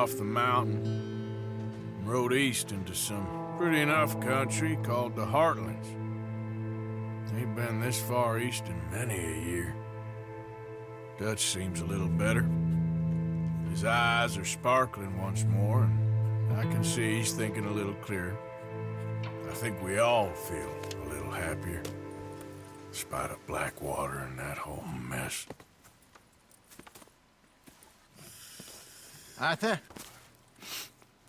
off the mountain and rode east into some pretty enough country called the Heartlands. Ain't been this far east in many a year. Dutch seems a little better. His eyes are sparkling once more, and I can see he's thinking a little clearer. I think we all feel a little happier, in spite of Blackwater and that whole mess. Arthur?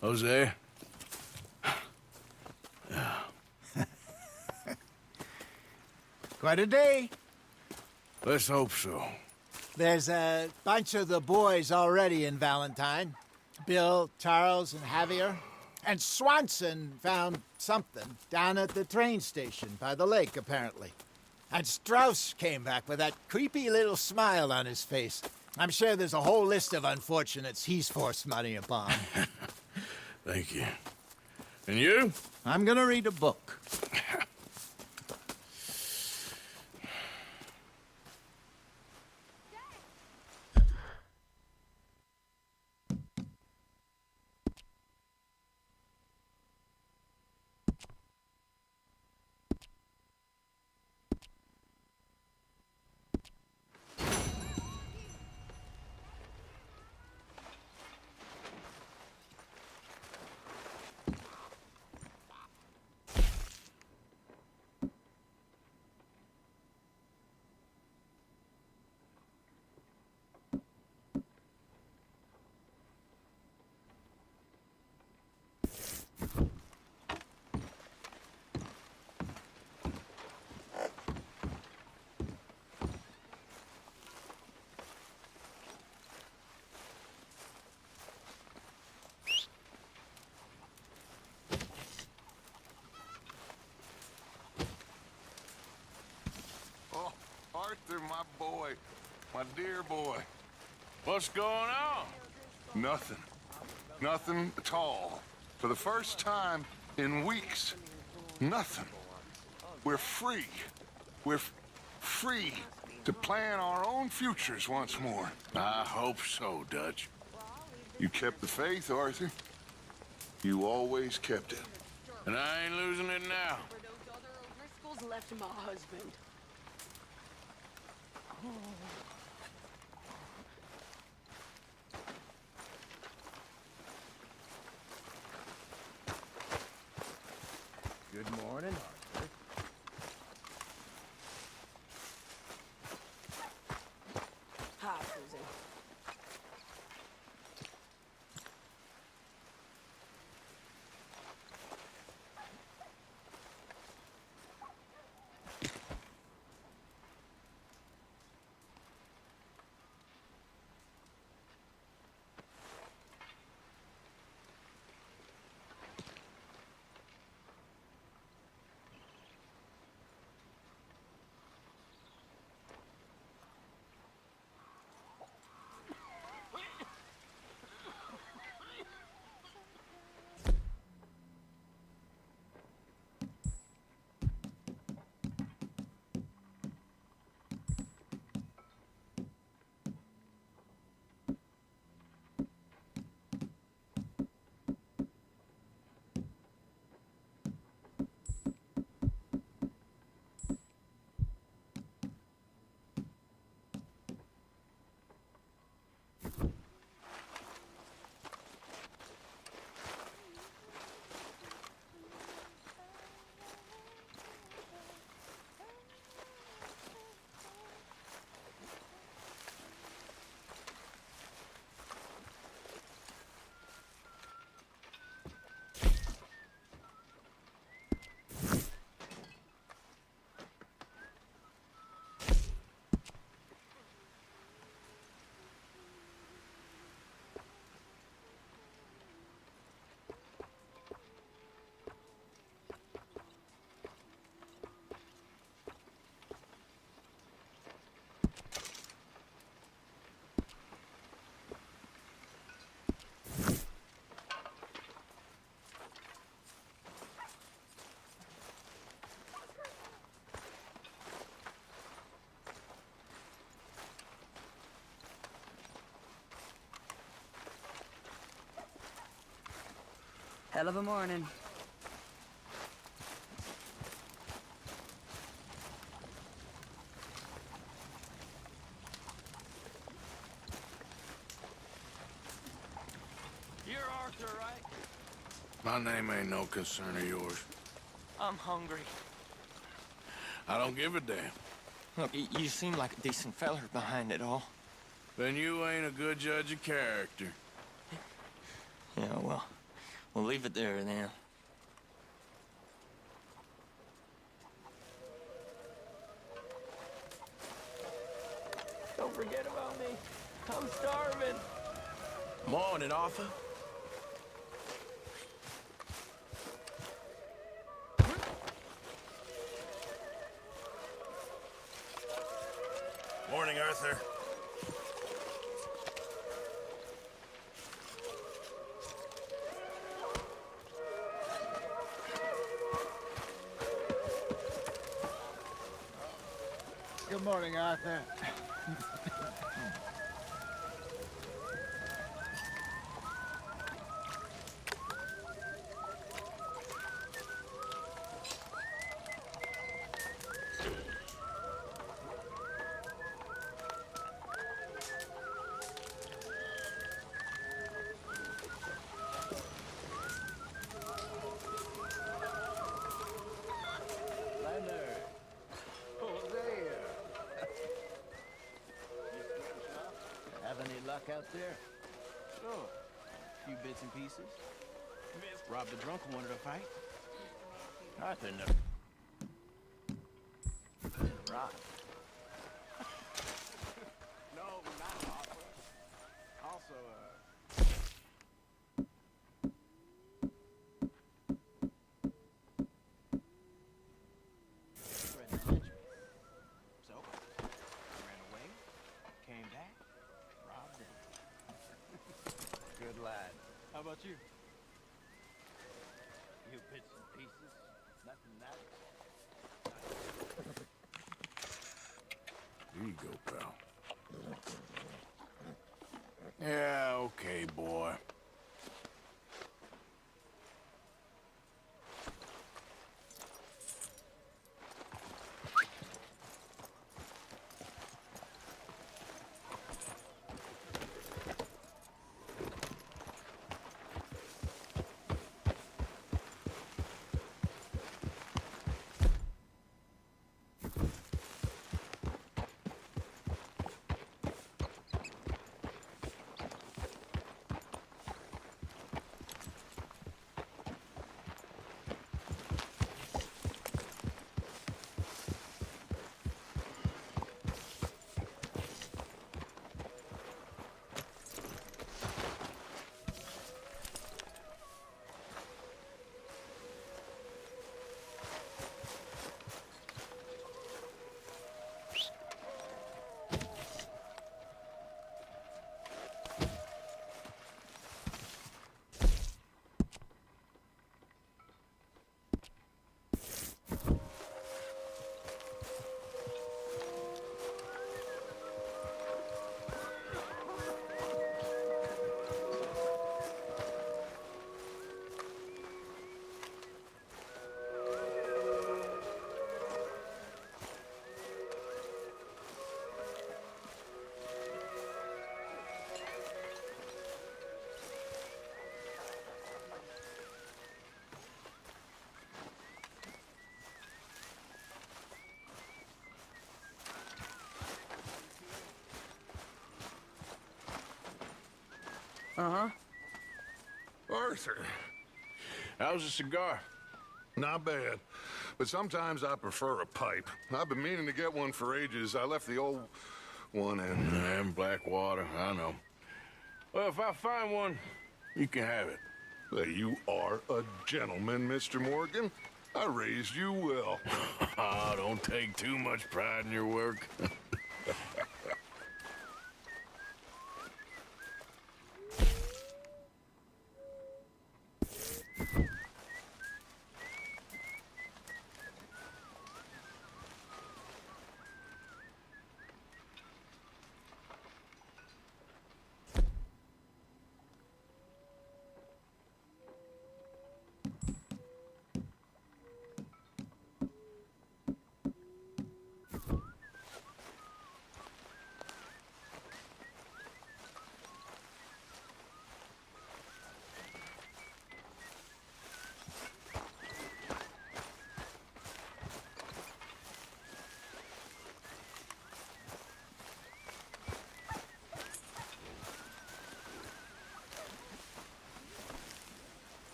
Jose? Quite a day. Let's hope so. There's a bunch of the boys already in Valentine. Bill, Charles, and Javier. And Swanson found something down at the train station by the lake, apparently. And Strauss came back with that creepy little smile on his face. I'm sure there's a whole list of unfortunates he's forced money upon. Thank you. And you? I'm gonna read a book. Arthur, my boy. My dear boy. What's going on? Nothing. Nothing at all. For the first time in weeks. Nothing. We're free. We're free to plan our own futures once more. I hope so, Dutch. You kept the faith, Arthur. You always kept it. And I ain't losing it now. For those other O'Driscolls left my husband. Good morning, Arthur. Hi, Susan. Hell of a morning. You're Arthur, right? My name ain't no concern of yours. I'm hungry. I don't give a damn. Look, you seem like a decent feller behind it all. Then you ain't a good judge of character. Yeah, well, we'll leave it there then. Don't forget about me. I'm starving. Morning, Arthur. Morning, Arthur. Good morning, Arthur. Leonard. Hosea. Have any luck out there? Sure. A few bits and pieces. Robbed a drunk who wanted to fight. Arthur never. Right. No, not Arthur. Also, threatened to lynch me. So, ran away, came back, robbed him. Good lad. How about you? You bits and pieces. Nothing matters. Here you go, pal. Yeah, okay, boy. Uh-huh. Arthur, How's the cigar? not bad. But sometimes I prefer a pipe. I've been meaning to get one for ages. I left the old one in. And black water, I know. Well, if I find one, you can have it. You are a gentleman, Mr. Morgan. I raised you well. Ah, don't take too much pride in your work.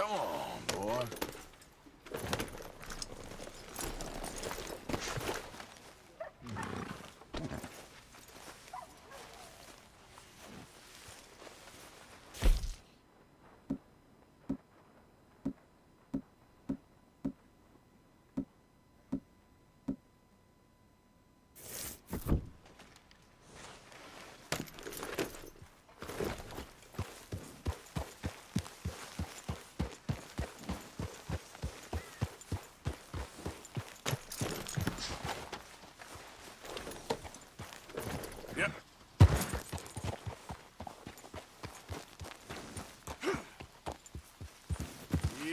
Come on, boy. Yep.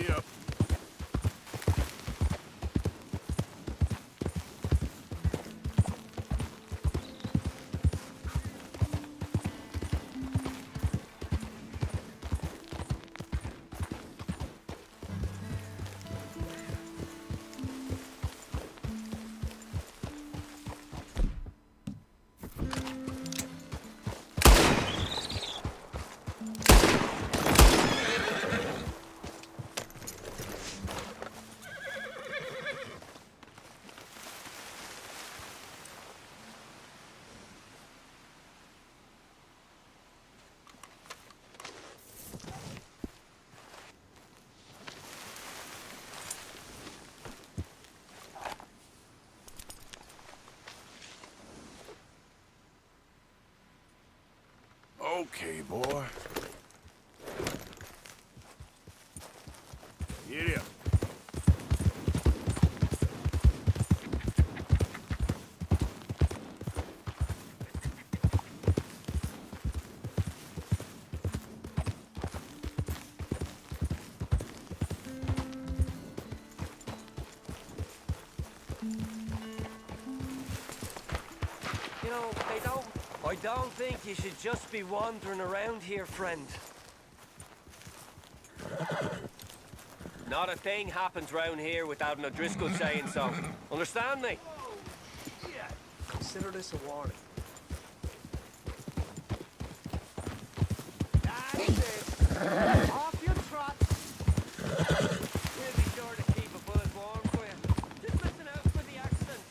Yep. Okay, boy. Get up. You know, I don't think you should just be wandering around here, friend. Not a thing happens round here without an O'Driscoll saying so. Understand me? Consider this a warning. That's it. Off your trot. We'll be sure to keep a bullet warm for you. Just listen out for the accent.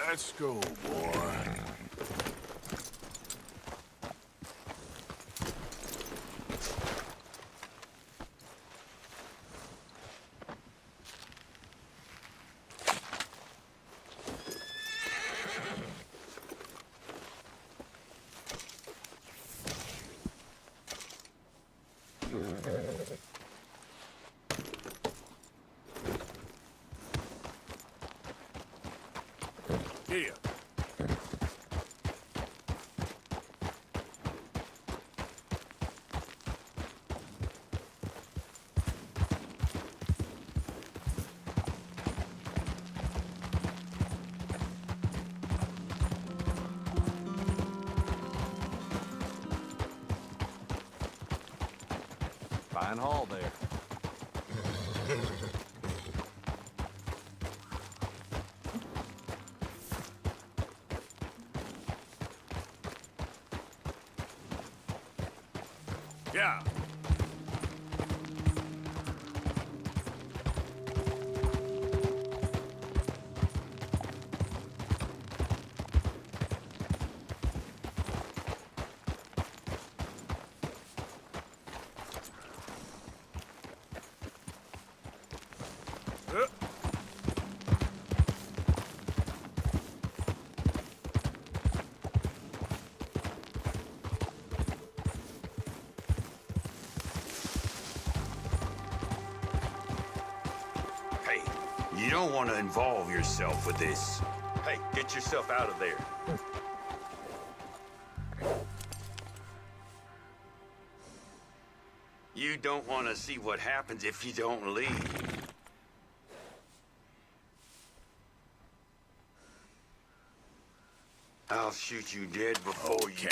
Let's go, boy. Here. Fine haul there. Yeah. You don't want to involve yourself with this. Hey, get yourself out of there. You don't want to see what happens if you don't leave. I'll shoot you dead before you...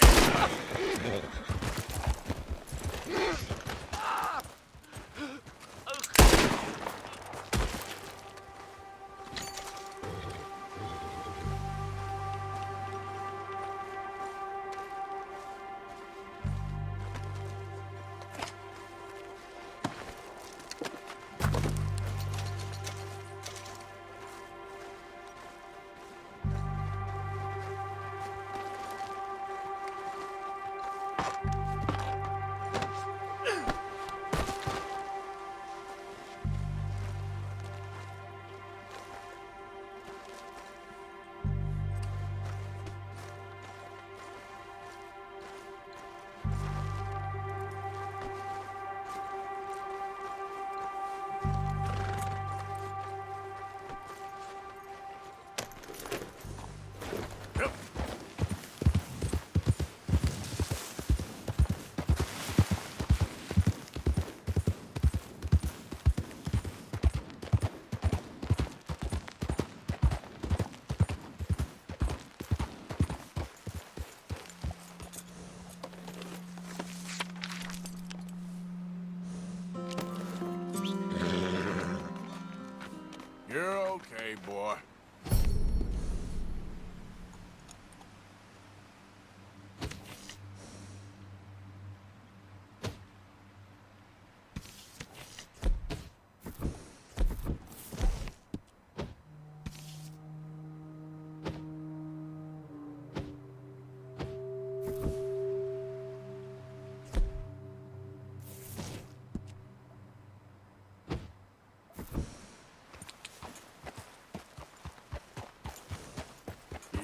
You're okay, boy.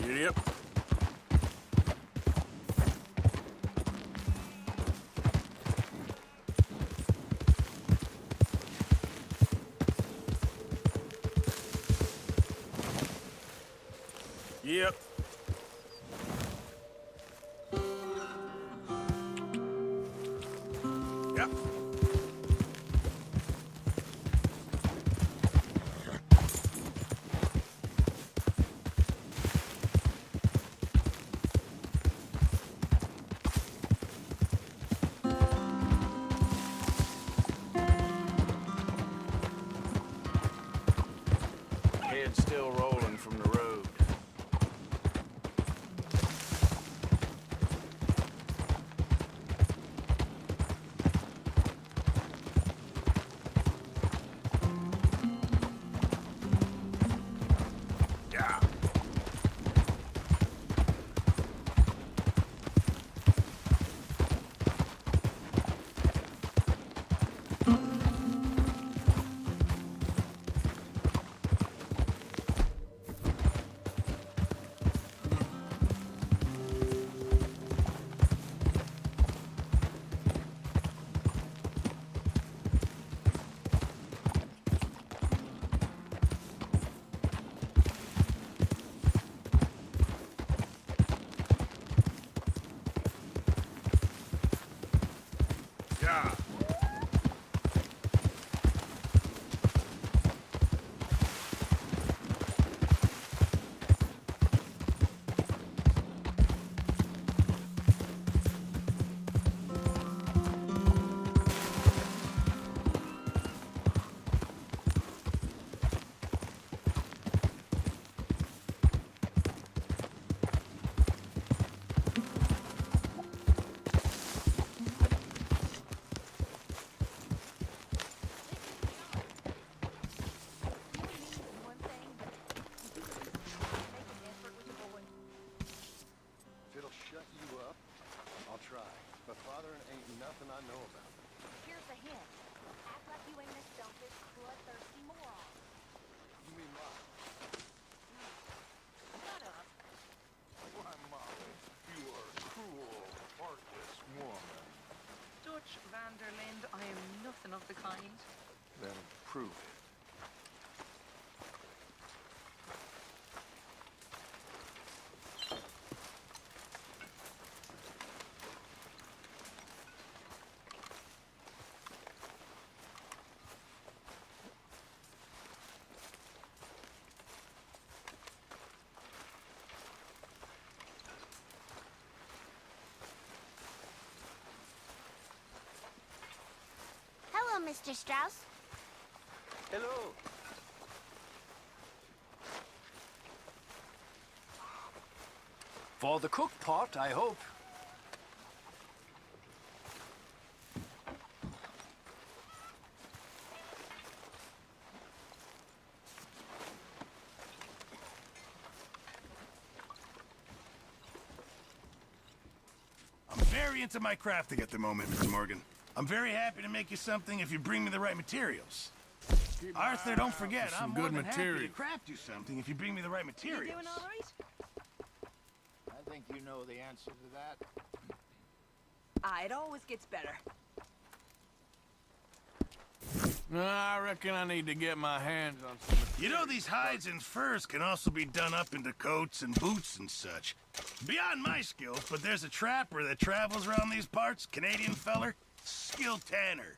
Yep. Yep. Yep. Head's still rolling from the road. Yeah. Yeah. If it'll shut you up, I'll try. But fathering ain't nothing I know about. Here's a hint. Act like you ain't a selfish, bloodthirsty moron. You mean Molly? Shut up. Why, Molly, you are a cruel, heartless woman. Dutch Vanderlinde, I am nothing of the kind. Then prove it. Mr. Strauss. Hello. For the cook pot, I hope. I'm very into my crafting at the moment, Mr. Morgan. I'm very happy to make you something if you bring me the right materials. Arthur, don't forget, I'm more than happy to craft you something if you bring me the right materials. You doing all right? I think you know the answer to that. It always gets better. I reckon I need to get my hands on some. You know, these hides and furs can also be done up into coats and boots and such. Beyond my skills, but there's a trapper that travels around these parts, Canadian feller, skilled tanner.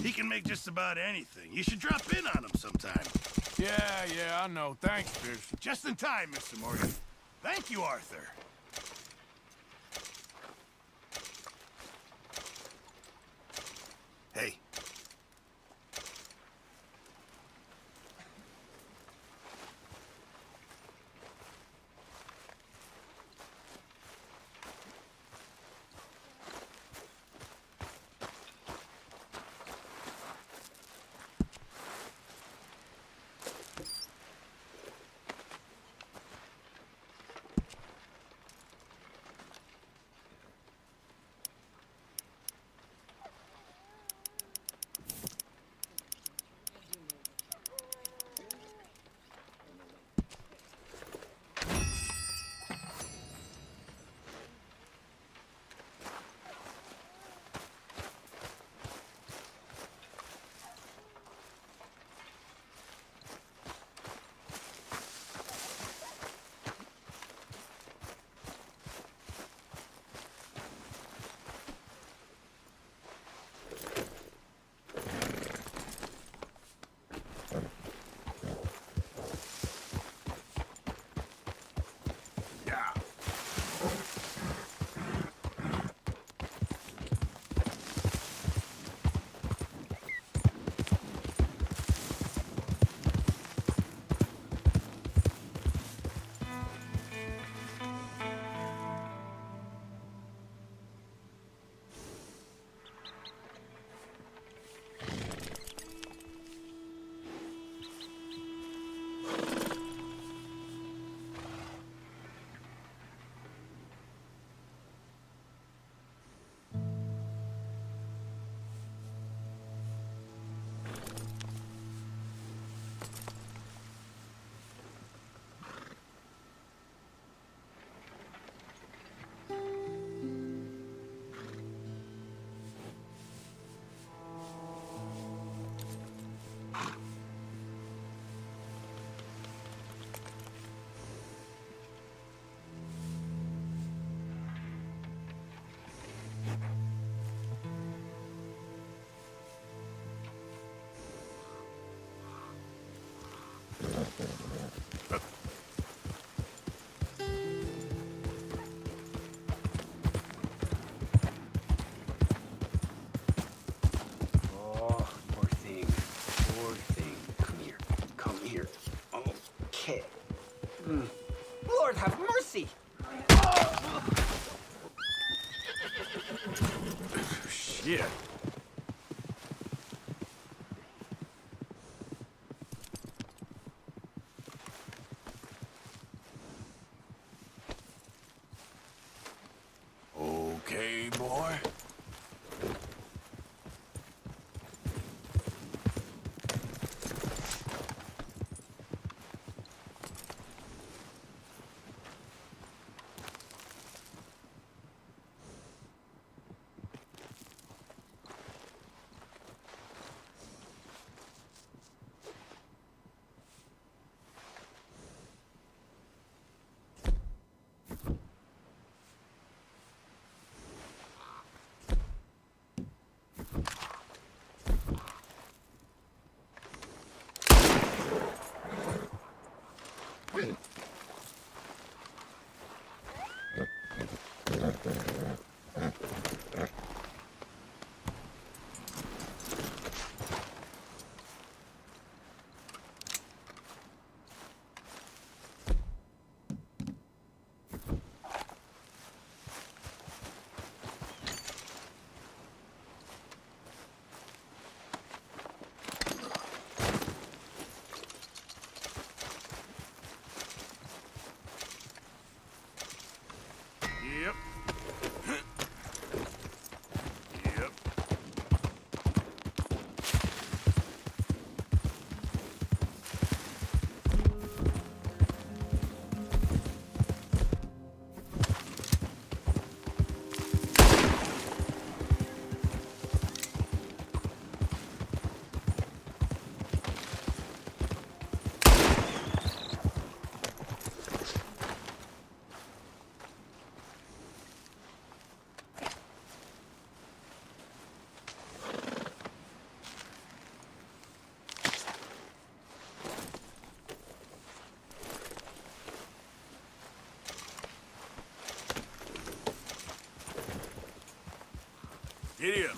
He can make just about anything. You should drop in on him sometime. Yeah, I know. Thanks, Pearson. Just in time, Mr. Morgan. Thank you, Arthur. Hey. Lord have mercy! Shit. Okay, boy. Giddy up.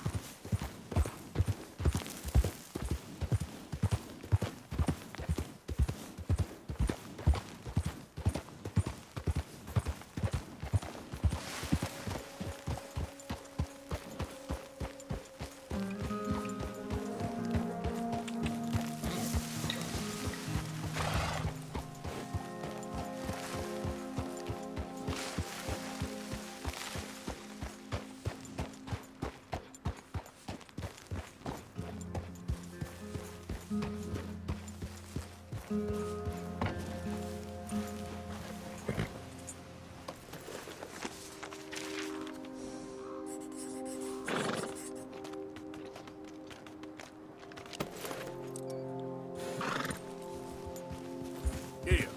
Giddy up.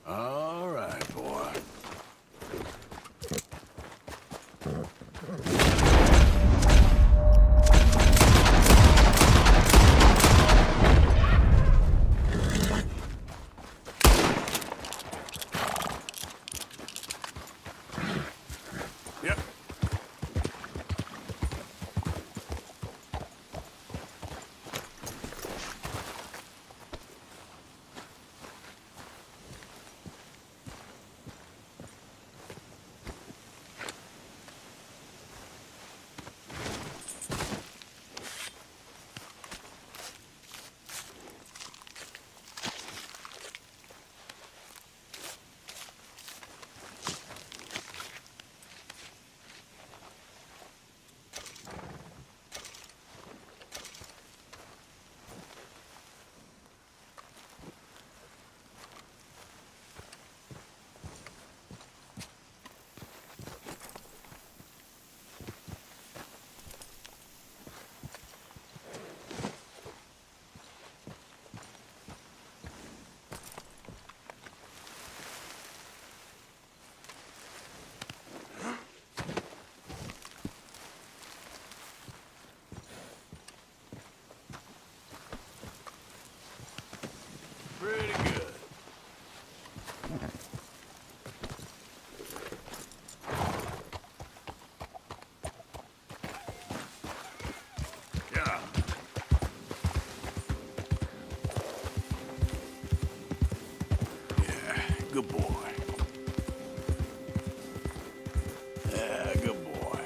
All right, boy. Yep. Pretty good. Yeah. Yeah, good boy. Yeah, good boy.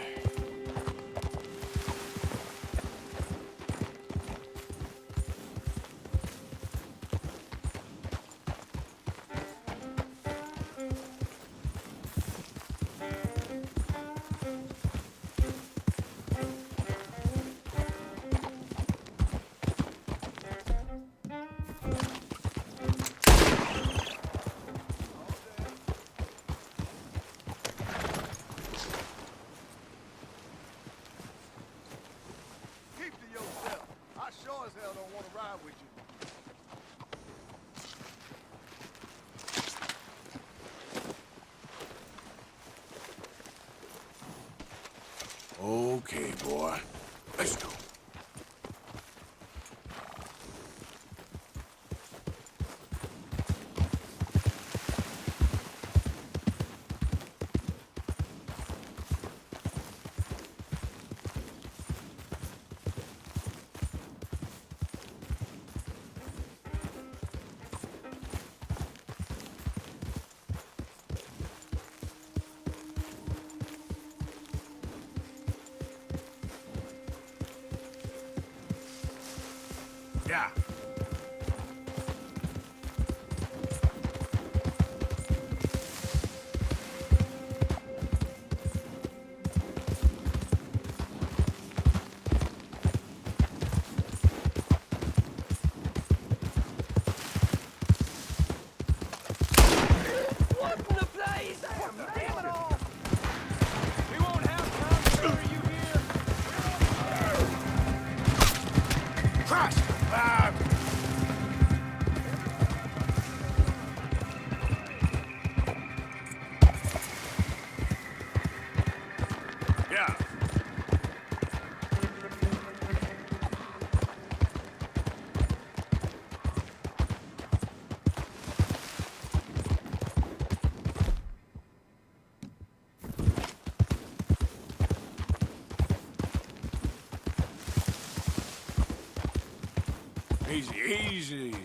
a ride with you. Okay, boy. Let's go. Yeah. What in the place? Damn it all! We won't have time to bury you here. Crash! Yeah. Easy, easy.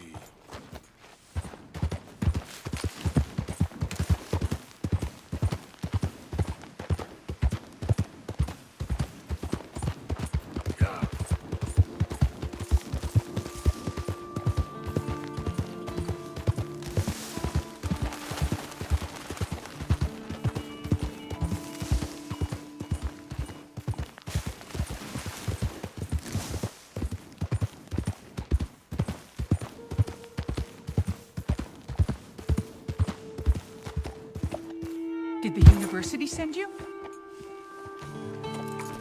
Yeah. Did the university send you?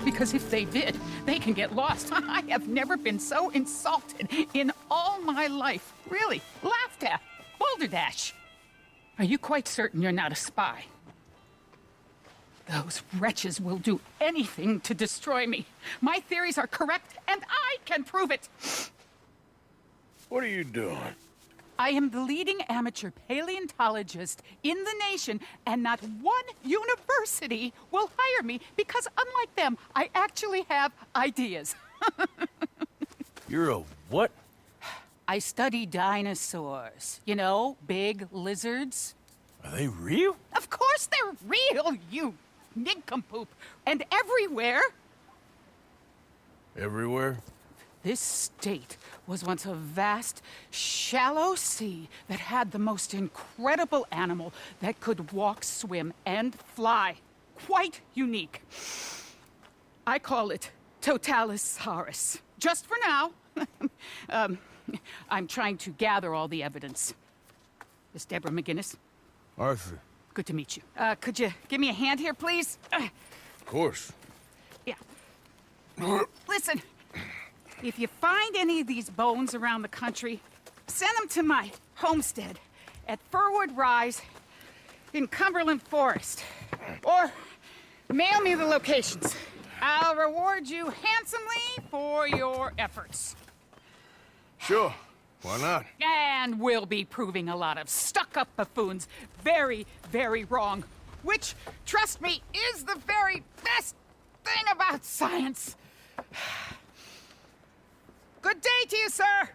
Because if they did, they can get lost. I have never been so insulted in all my life. Really, laughed at. Balderdash. Are you quite certain you're not a spy? Those wretches will do anything to destroy me. My theories are correct, and I can prove it. What are you doing? I am the leading amateur paleontologist in the nation, and not one university will hire me because, unlike them, I actually have ideas. You're a what? I study dinosaurs. You know, big lizards. Are they real? Of course they're real, you nincompoop. And everywhere. Everywhere? This state was once a vast, shallow sea that had the most incredible animal that could walk, swim, and fly. Quite unique. I call it Totalisaurus. Just for now. I'm trying to gather all the evidence. Miss Deborah McGinnis. Arthur. Good to meet you. Could you give me a hand here, please? Of course. Yeah. Listen. If you find any of these bones around the country, send them to my homestead at Furwood Rise in Cumberland Forest. Or mail me the locations. I'll reward you handsomely for your efforts. Sure. Why not? And we'll be proving a lot of stuck-up buffoons very, very wrong. Which, trust me, is the very best thing about science. Good day to you, sir!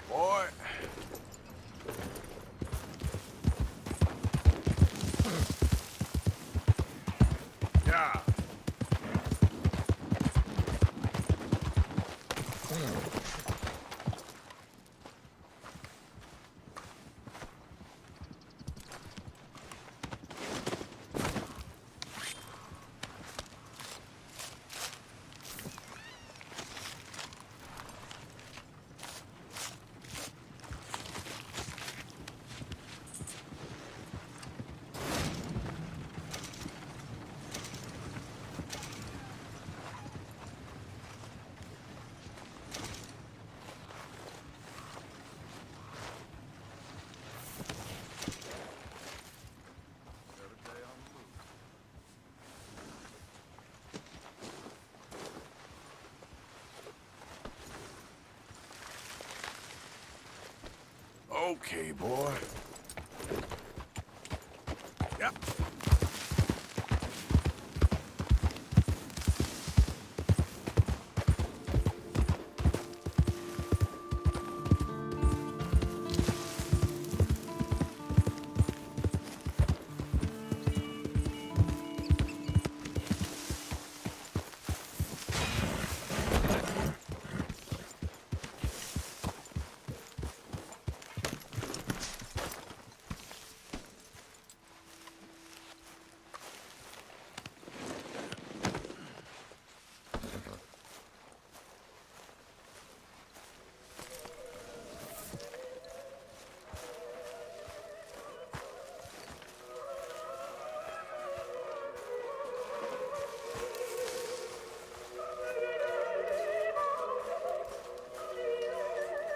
Boy. Yeah. Okay, boy. Yep.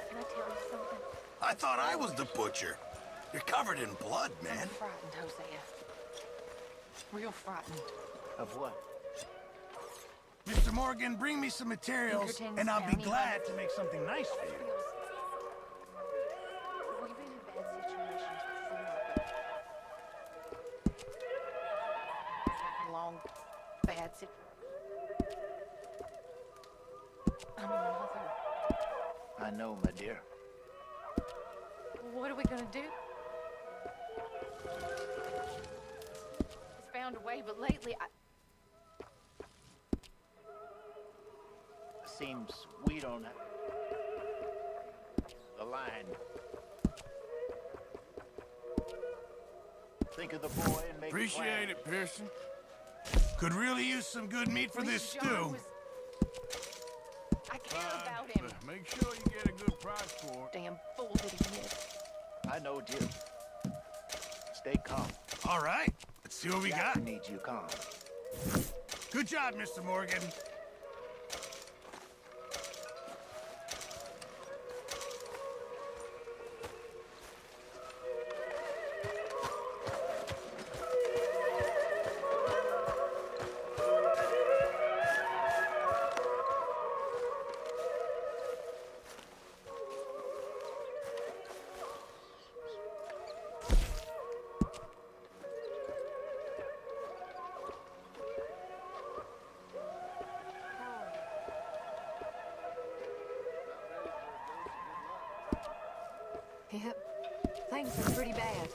Can I tell you something? I thought I was the butcher. You're covered in blood, man. I'm frightened, Hosea. Real frightened. Of what? Mr. Morgan, bring me some materials, Pinkerton's and I'll be County glad to make something nice for you. We've been in bad situations before. Long, bad I'm another. I know, my dear. What are we gonna do? It's found a way, but lately Seems we don't have the line. Think of the boy and make Appreciate it, Pearson. Could really use some good meat for this stew. I care about him. Make sure you get a good price for it. Damn fool that he is. I know, Jim. Stay calm. All right, let's see what we got. I need you calm. Good job, Mr. Morgan. Yep. Things are pretty bad.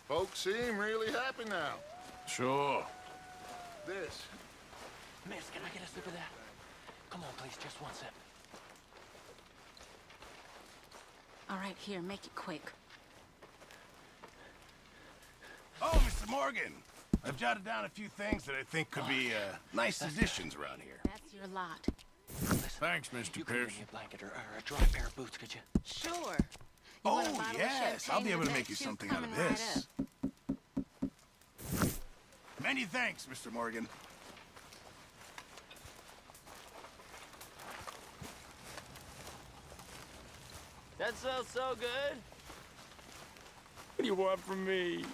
Folks seem really happy now. Sure. This. Miss, can I get a sip of that? Come on, please, just one sip. All right, here, make it quick. Oh, Mr. Morgan. I've jotted down a few things that I think could be nice additions around here. That's your lot. Thanks, Mr. You could give Pierce. me a blanket or a dry pair of boots, could you? Sure. You Oh, want a bottle of yes. I'll champagne be able with to that make you too? something out of Coming right this. up. Many thanks, Mr. Morgan. That smells so good. What do you want from me?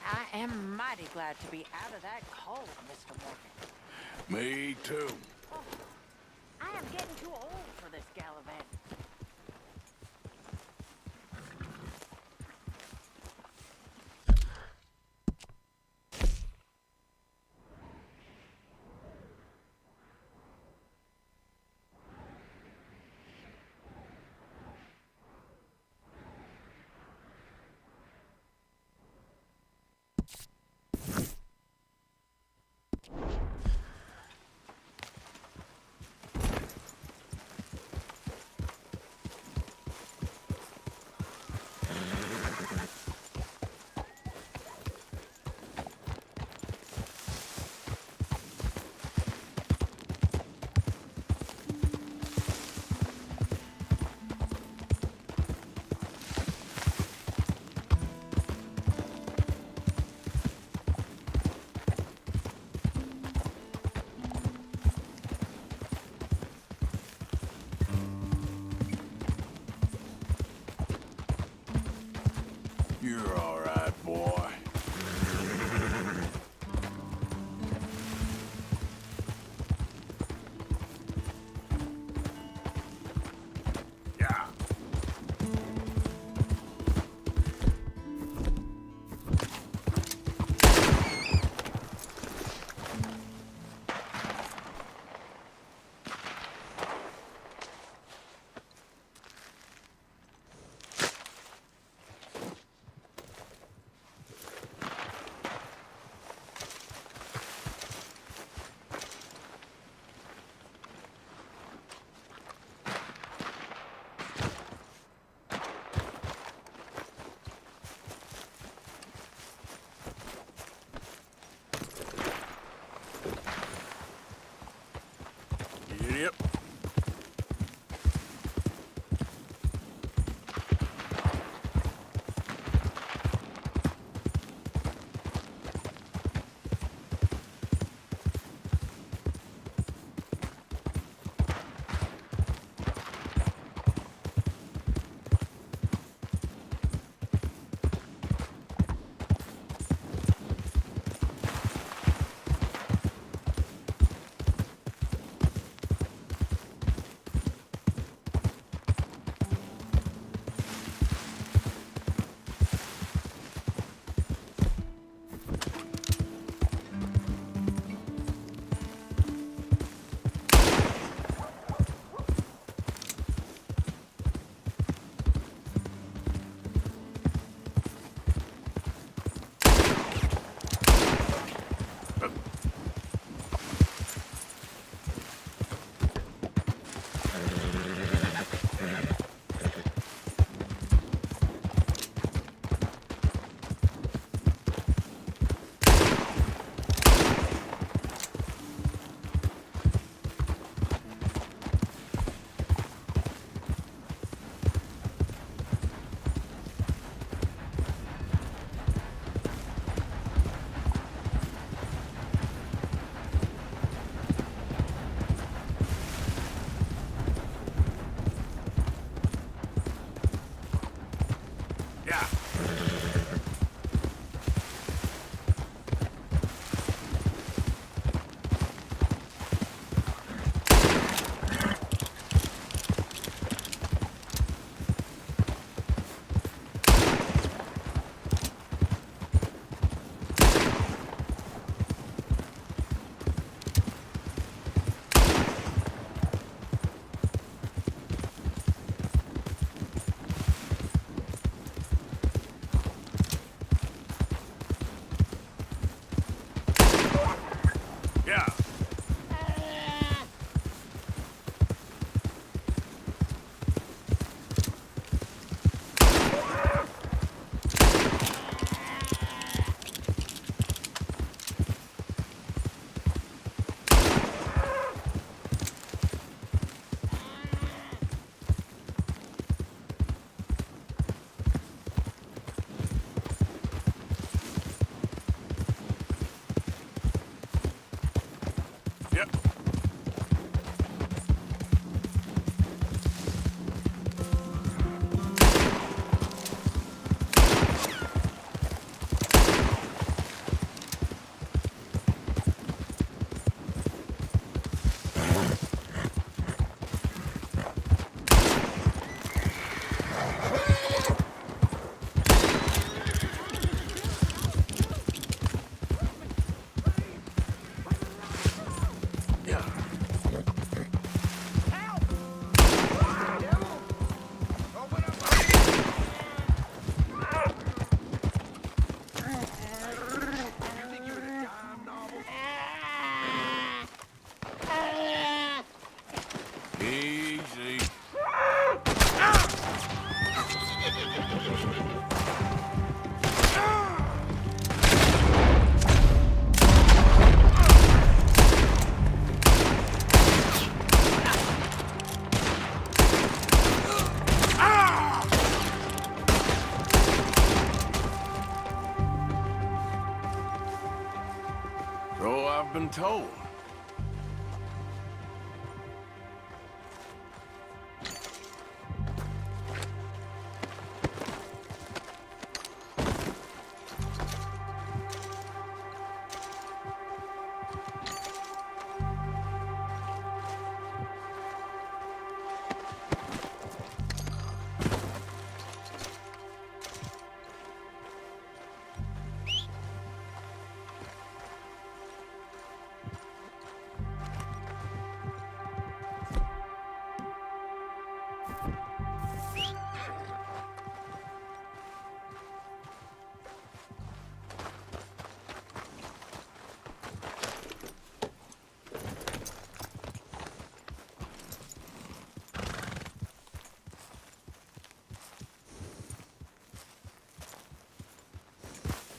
I am mighty glad to be out of that cold, Mr. Morgan. Me too. I am getting too old for this gallivant. You're all right, boy. Yeah. Yep. So I've been told.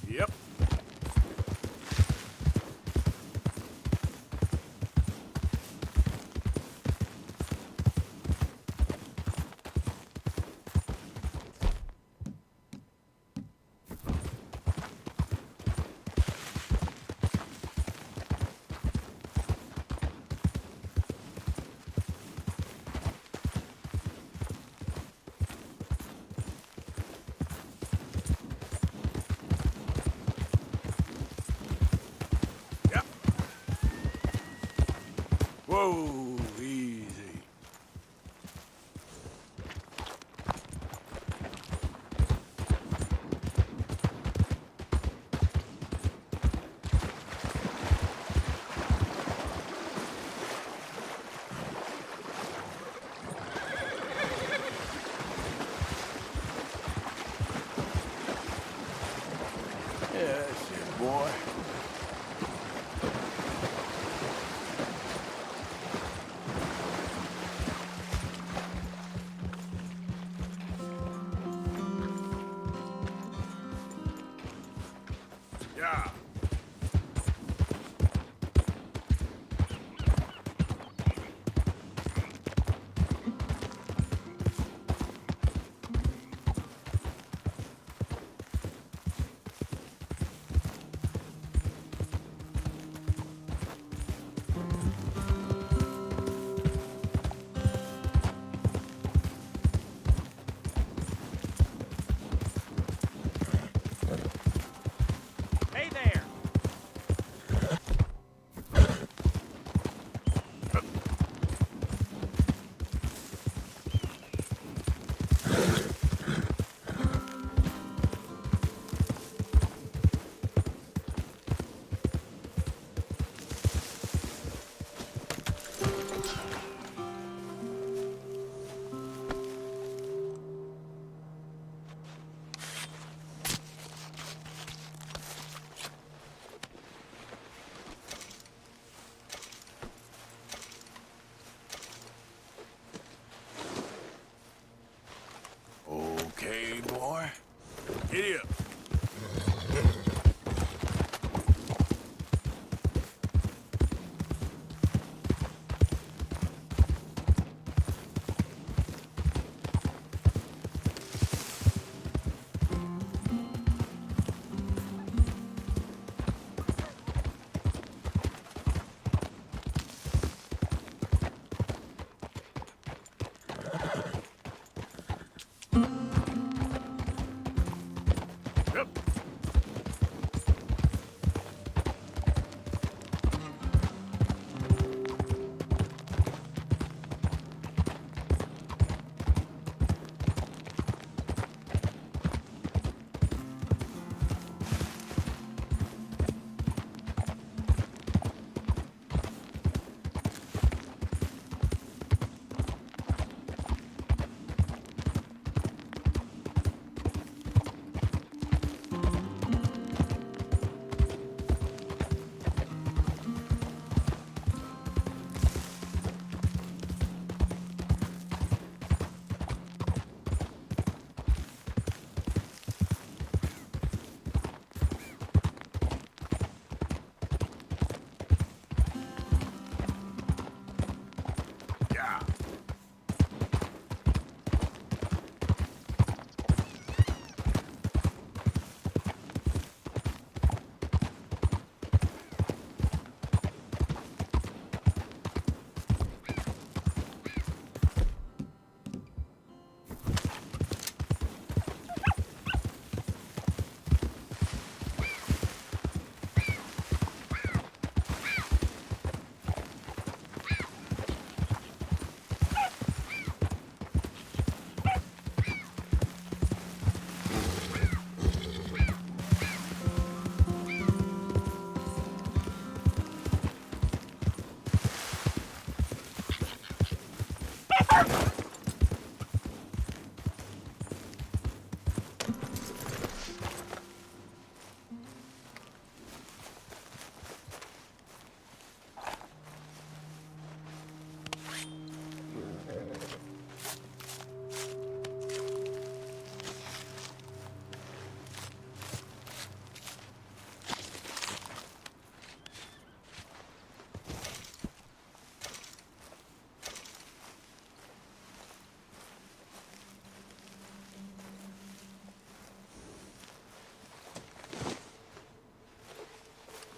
Yep. Whoa, easy. Yeah, that's it, boy.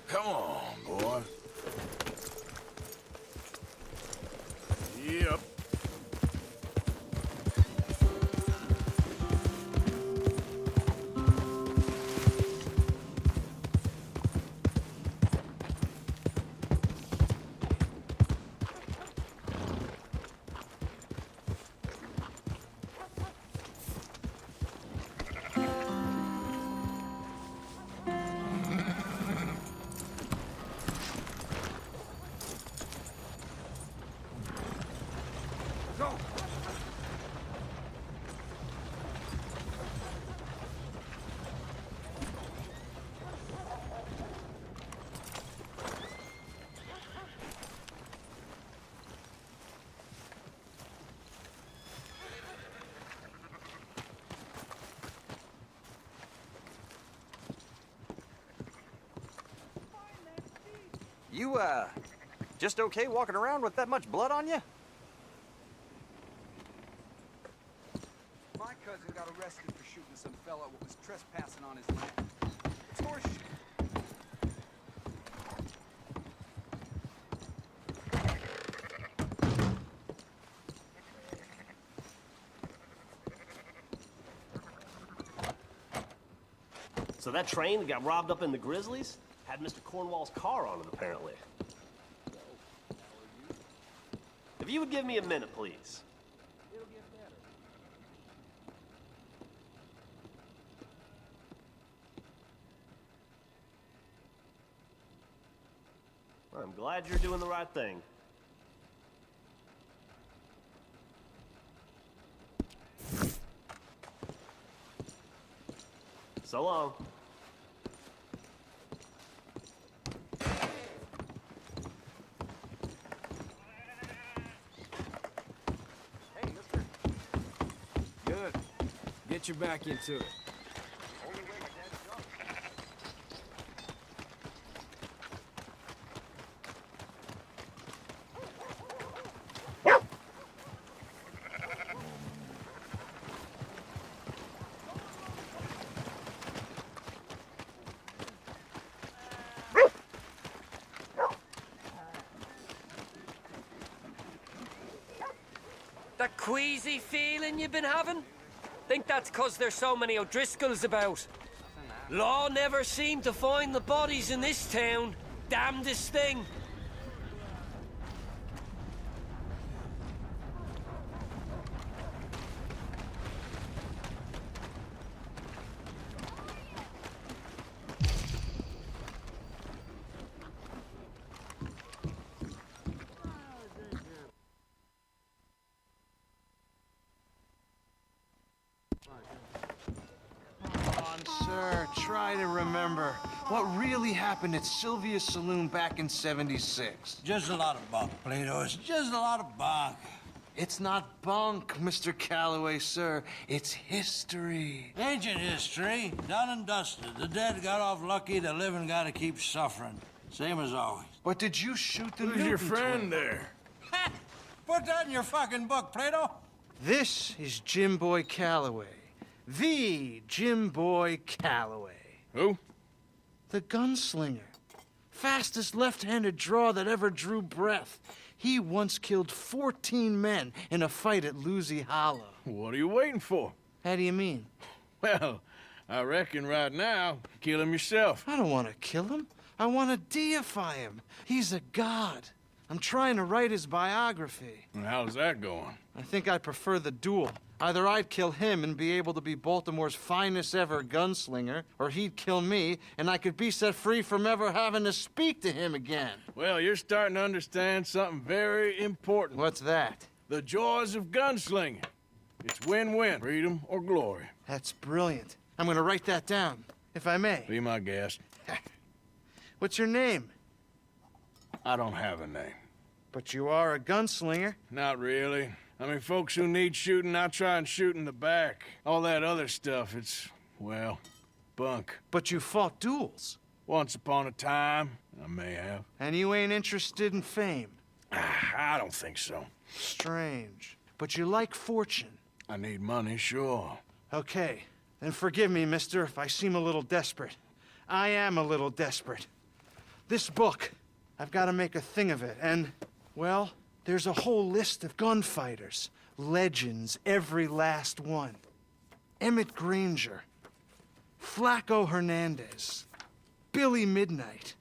Come on, boy. Yep. You, just okay walking around with that much blood on you? My cousin got arrested for shooting some fella who was trespassing on his land. It's horseshit. So that train that got robbed up in the Grizzlies had Mr. Cornwall's car on it, apparently. If you would give me a minute, please. I'm glad you're doing the right thing. So long. Hey, mister. Good. Get you back into it. Only way my dad's gone. That queasy feeling you've been having? Think that's 'cause there's so many O'Driscolls about. Law never seemed to find the bodies in this town. Damnedest thing. Sir, try to remember what really happened at Sylvia's Saloon back in '76. Just a lot of bunk, Plato. It's just a lot of bunk. It's not bunk, Mr. Calloway, sir. It's history. Ancient history, done and dusted. The dead got off lucky, the living gotta keep suffering. Same as always. But did you shoot the Who's your Newton friend twin? there? Ha! Put that in your fucking book, Plato. This is Jim Boy Calloway. The Jim Boy Calloway. Who? The gunslinger. Fastest left-handed draw that ever drew breath. He once killed 14 men in a fight at Lucy Hollow. What are you waiting for? How do you mean? Well, I reckon right now, kill him yourself. I don't want to kill him. I want to deify him. He's a god. I'm trying to write his biography. And how's that going? I think I prefer the duel. Either I'd kill him and be able to be Baltimore's finest ever gunslinger, or he'd kill me and I could be set free from ever having to speak to him again. Well, you're starting to understand something very important. What's that? The joys of gunslinging. It's win-win, freedom or glory. That's brilliant. I'm gonna write that down, if I may. Be my guest. What's your name? I don't have a name. But you are a gunslinger. Not really. I mean, folks who need shooting, I try and shoot in the back. All that other stuff, it's, well, bunk. But you fought duels. Once upon a time, I may have. And you ain't interested in fame. I don't think so. Strange. But you like fortune. I need money, sure. Okay. Then forgive me, mister, if I seem a little desperate. I am a little desperate. This book, I've got to make a thing of it, and, well, there's a whole list of gunfighters. Legends, every last one. Emmett Granger. Flaco Hernandez. Billy Midnight.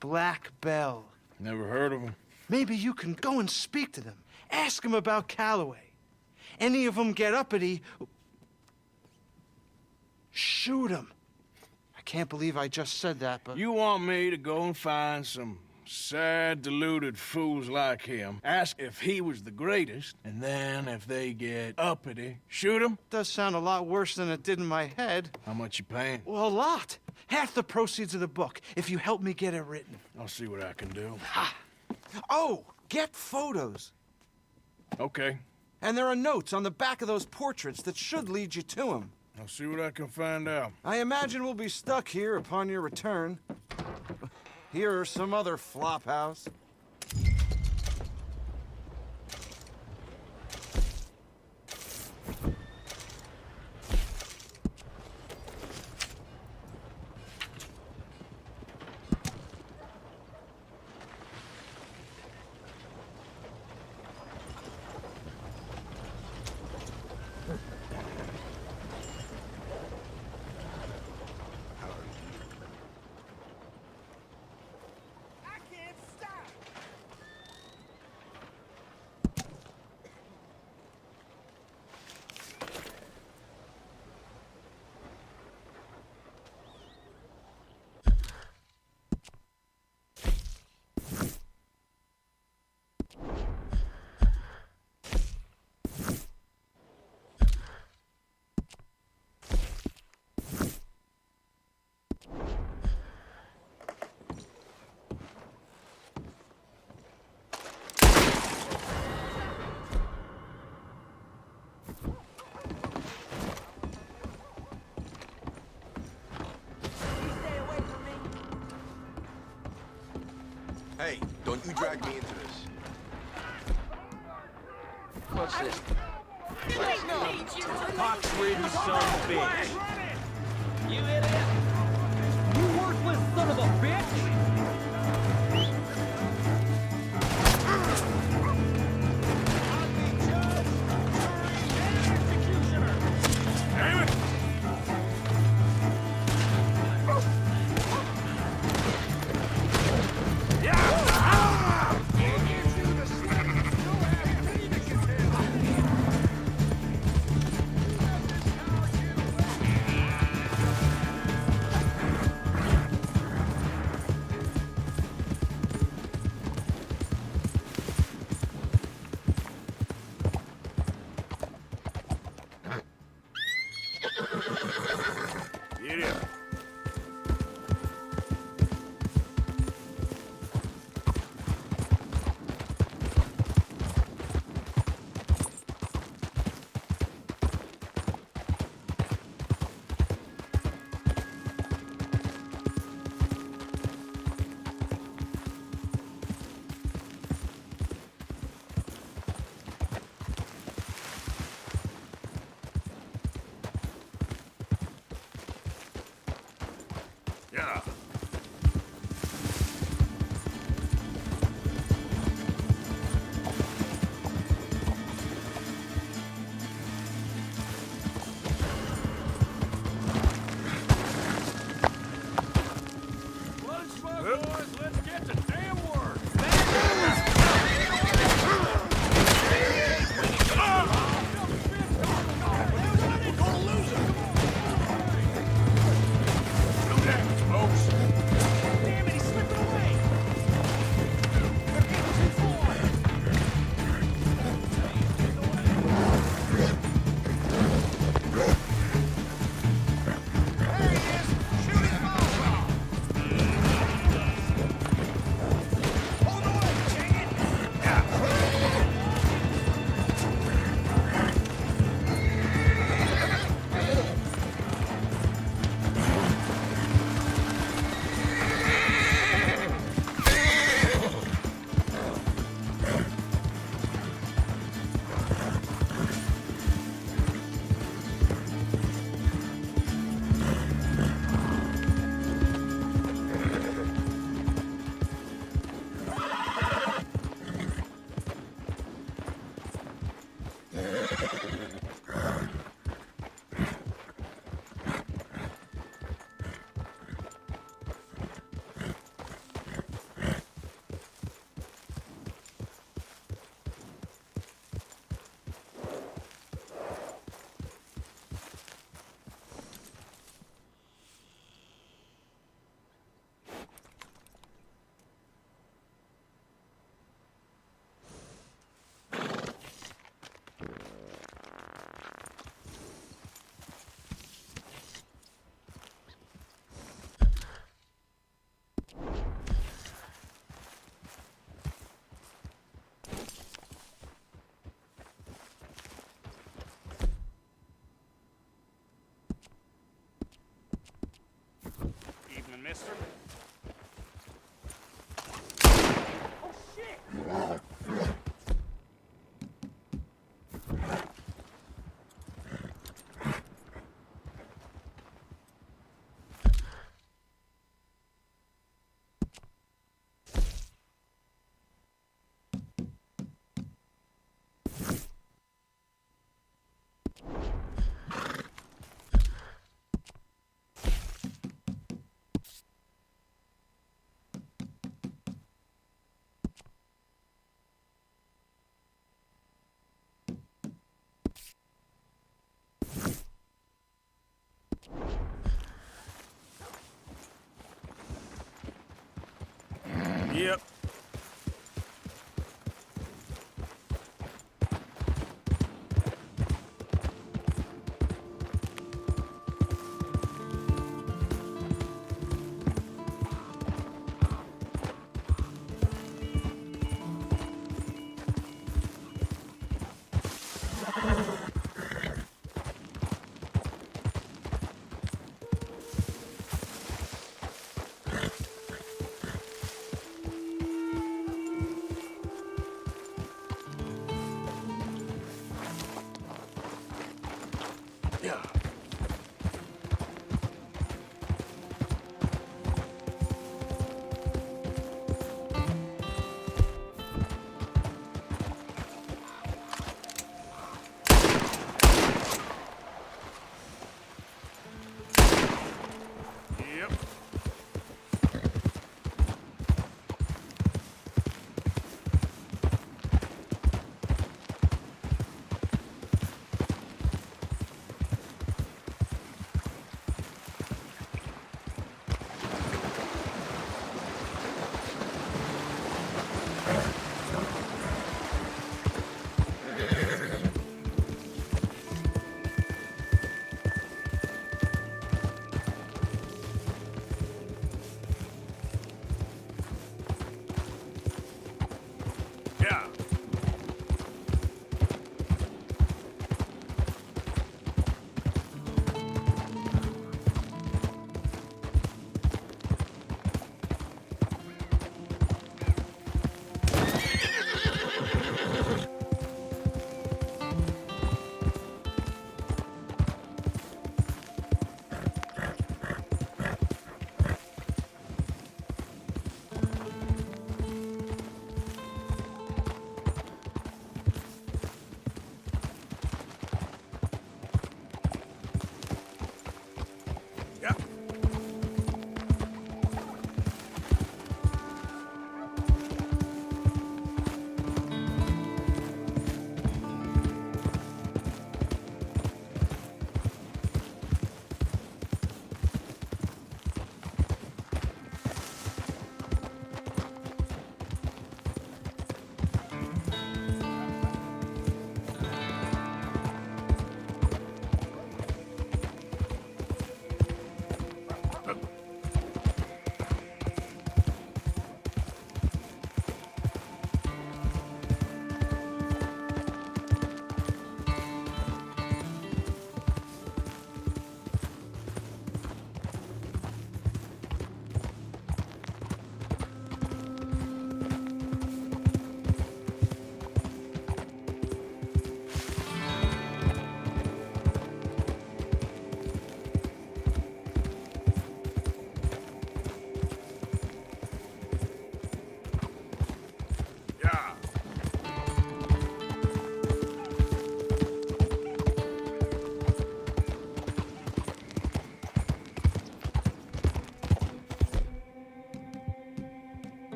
Black Bell. Never heard of them. Maybe you can go and speak to them. Ask them about Calloway. Any of them get uppity, shoot them. I can't believe I just said that, but... You want me to go and find some sad, deluded fools like him, ask if he was the greatest, and then if they get uppity, shoot him? Does sound a lot worse than it did in my head. How much you paying? Well, a lot. Half the proceeds of the book, if you help me get it written. I'll see what I can do. Ha! Oh, get photos. Okay. And there are notes on the back of those portraits that should lead you to him. I'll see what I can find out. I imagine we'll be stuck here upon your return. Here or some other flophouse. Hey, don't you drag me into this. What's this? Pox-ridden son of a bitch. You idiot! You worthless son of a bitch! mister. Oh, shit! Yep.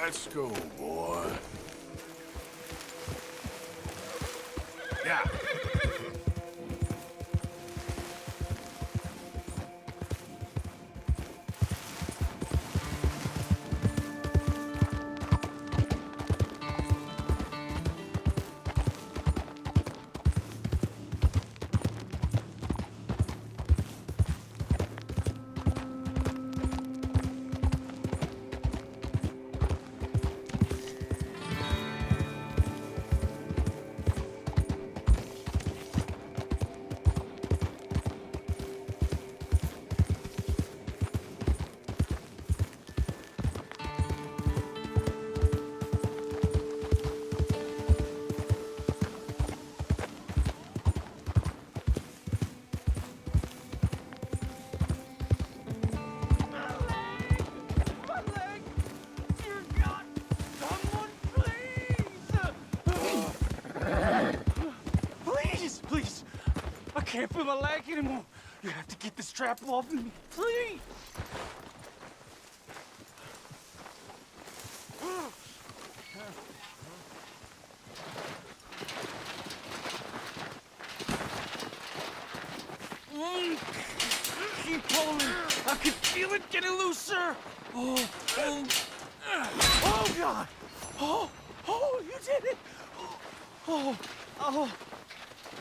Let's go, boy. Yeah. Please! I can't feel my leg anymore. You have to get this strap off me, please! Keep pulling. I can feel it getting looser. Oh, God! Oh, you did it!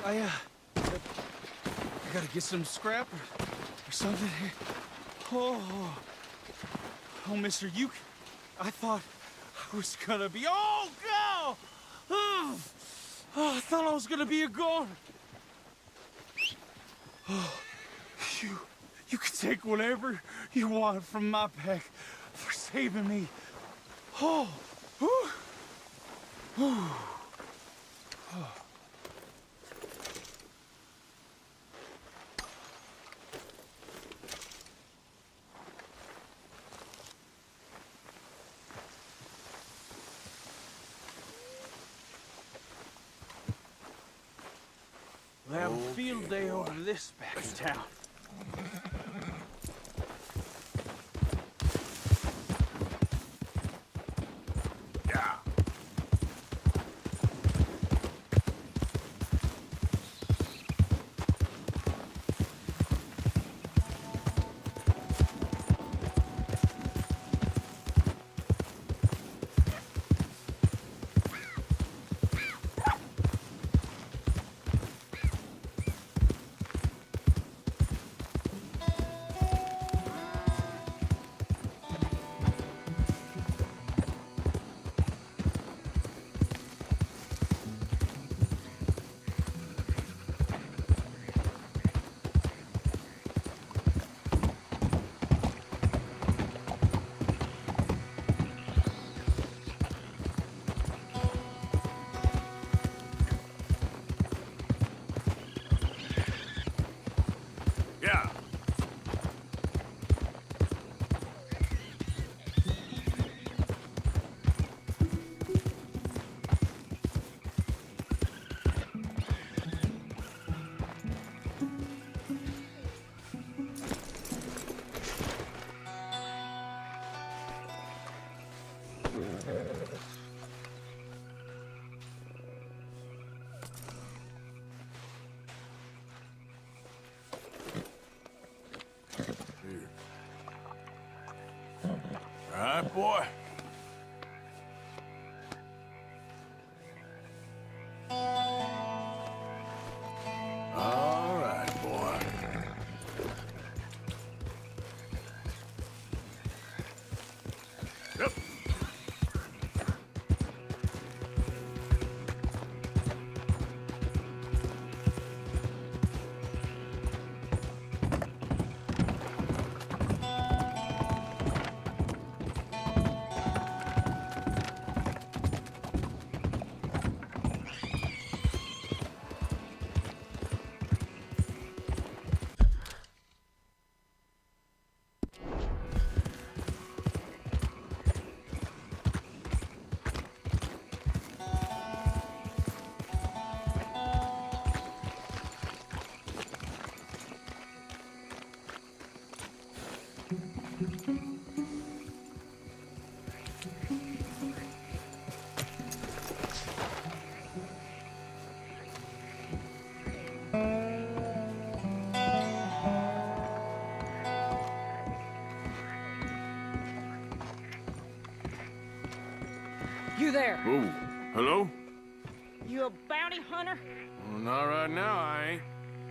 I gotta get some scrap or something here. Oh, mister, I thought I was gonna be, oh, God! Oh, I thought I was gonna be a goner. Oh, you can take whatever you want from my pack for saving me. Oh, whew. Whew. Oh. We'll have a field day over this back in town. Yeah. Yeah. All right, boy. All right, boy. Yep. You there? Oh, hello? You a bounty hunter? Well, not right now, I ain't.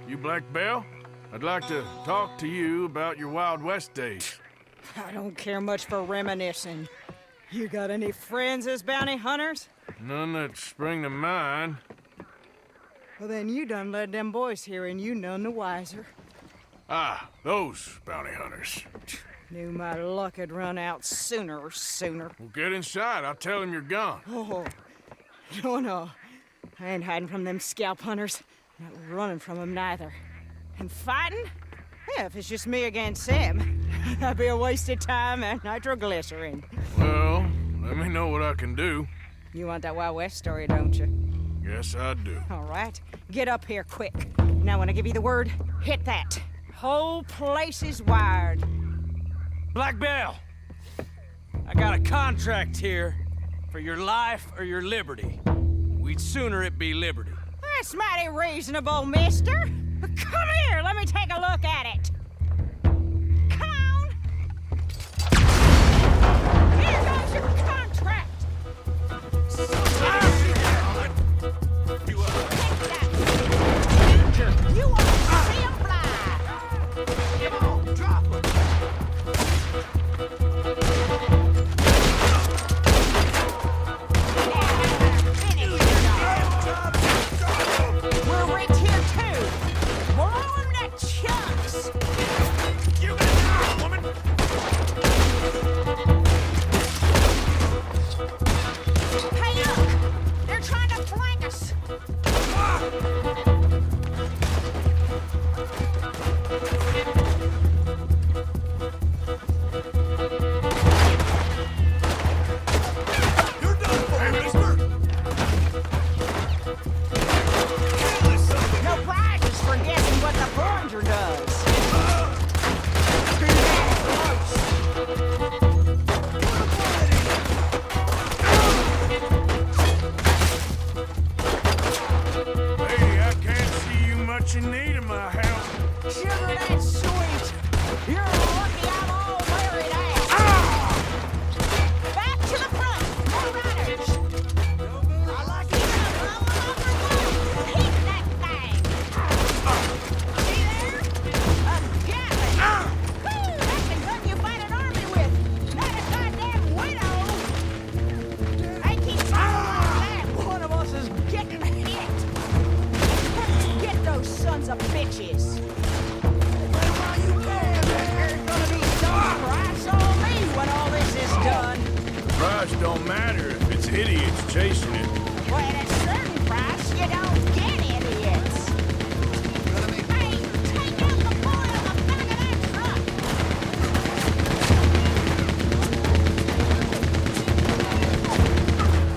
You Black Bell? I'd like to talk to you about your Wild West days. I don't care much for reminiscing. You got any friends as bounty hunters? None that spring to mind. Well, then you done led them boys here and you none the wiser. Ah, those bounty hunters. Knew my luck had run out sooner or sooner. Well, get inside. I'll tell him you're gone. Oh, no. I ain't hiding from them scalp hunters. Not running from them neither. And fighting? Yeah, if it's just me against them, that'd be a waste of time and nitroglycerin. Well, let me know what I can do. You want that Wild West story, don't you? Yes, I do. All right. Get up here quick. Now, when I give you the word, hit that. Whole place is wired. Black Bell, I got a contract here for your life or your liberty. We'd sooner it be liberty. That's mighty reasonable, mister. Come here, let me take a look at it. Come on. Here goes your contract. You want to see him fly. Come on, drop him. We're rich here too. Blow him to chunks. You got now, woman! Hey, look! They're trying to flank us. You're done for, mister! No prizes for guessing what the Boranger does. Lady, I can't see you much in need of my help. Sugar, that's sweet. You're lucky I'm all wearing out. Back to the front. More riders. I like it. Hit that thing. See there? A gallon. Woo, that's the gun you fight an army with. Not a goddamn widow. I keep that. One of us is getting hit. Let's get those sons of bitches. There's gonna be some price on me when all this is done. Price don't matter if it's idiots chasing it. Well, at a certain price, you don't get idiots. Hey, take out the boy on the back of that truck.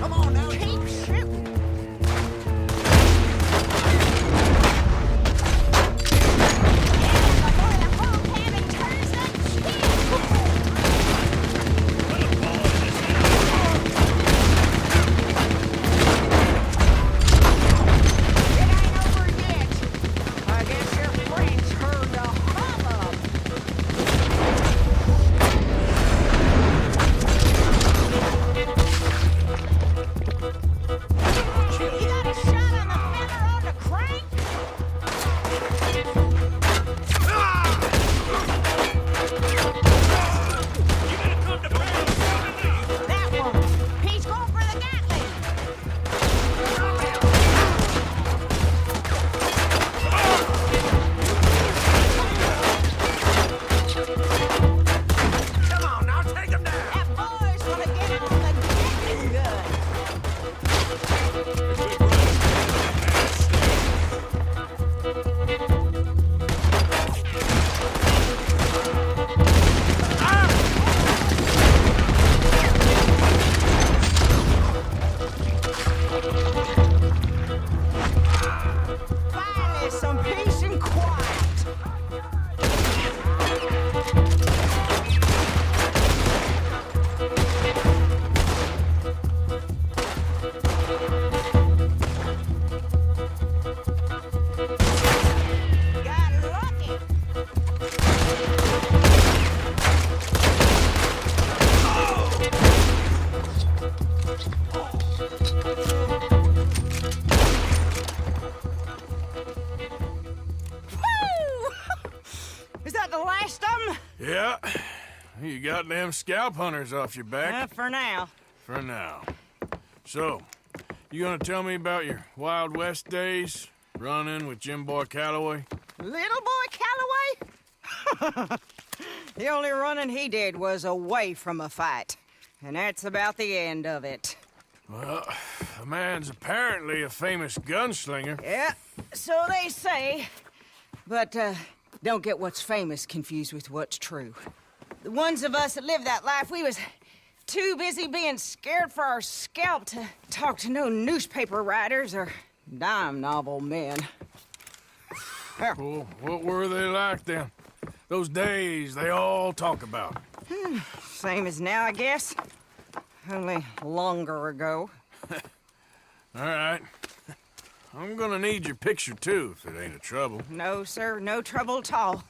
Come on now, keep shooting. Yeah. You got them scalp hunters off your back. For now. For now. So, you gonna tell me about your Wild West days? Running with Jim Boy Calloway? Little boy Calloway? The only running he did was away from a fight. And that's about the end of it. Well, the man's apparently a famous gunslinger. Yeah, so they say. But, don't get what's famous confused with what's true. The ones of us that lived that life, we was too busy being scared for our scalp to talk to no newspaper writers or dime novel men. Well, what were they like then? Those days they all talk about. Same as now, I guess. Only longer ago. All right. I'm gonna need your picture, too, if it ain't a trouble. No, sir, no trouble at all.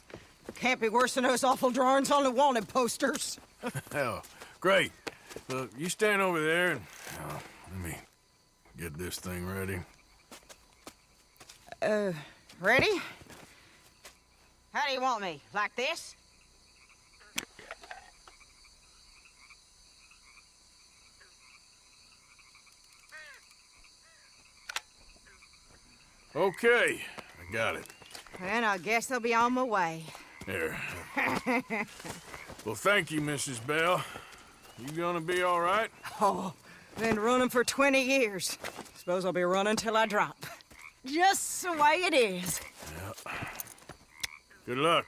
Can't be worse than those awful drawings on the wanted posters. Hell, great. Look, you stand over there and... let me get this thing ready. Ready? How do you want me? Like this? Okay, I got it. And I guess I'll be on my way. There. Well, thank you, Mrs. Bell. You gonna be all right? Oh, been running for 20 years. Suppose I'll be running till I drop. Just the way it is. Yeah. Good luck.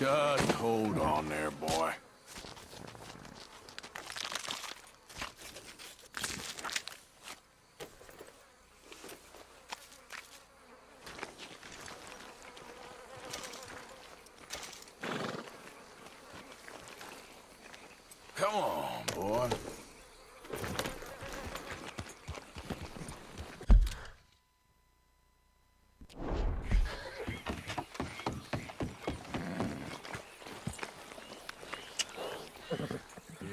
Just hold on there, boy. Come on, boy.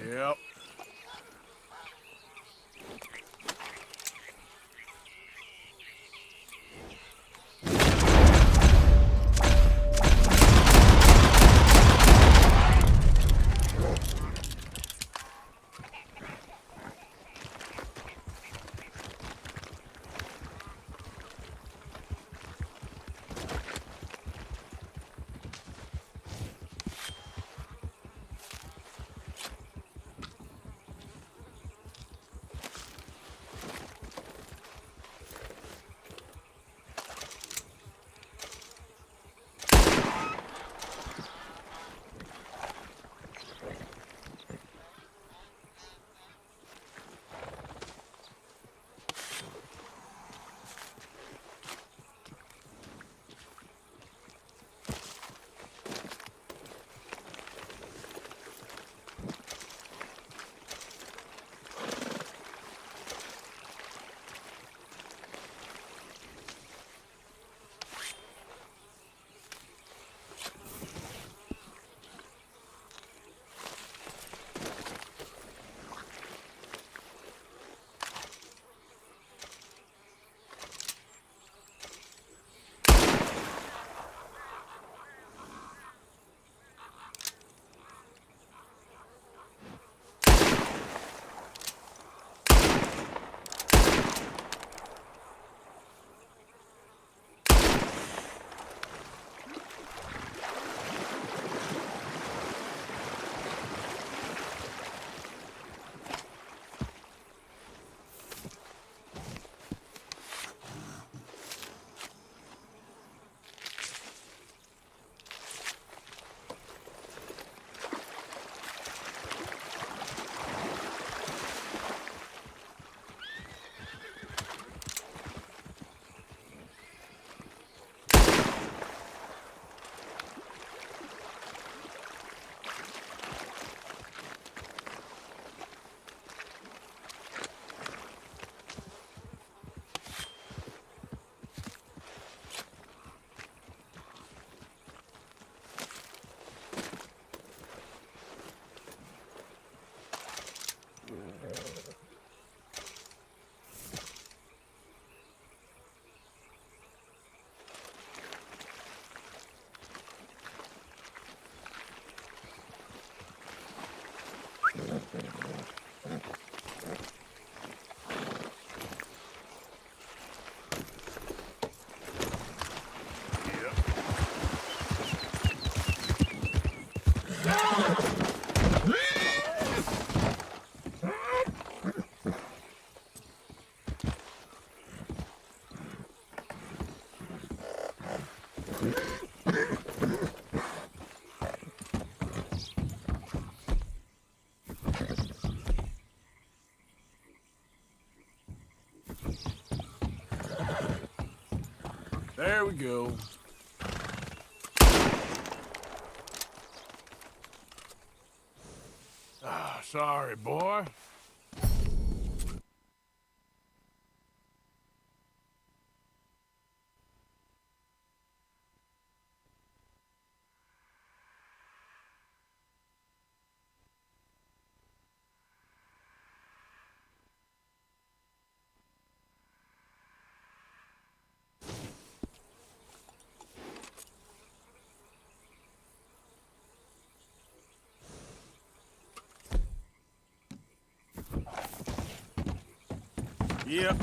Yep. There we go. Ah, sorry, boy. Yep.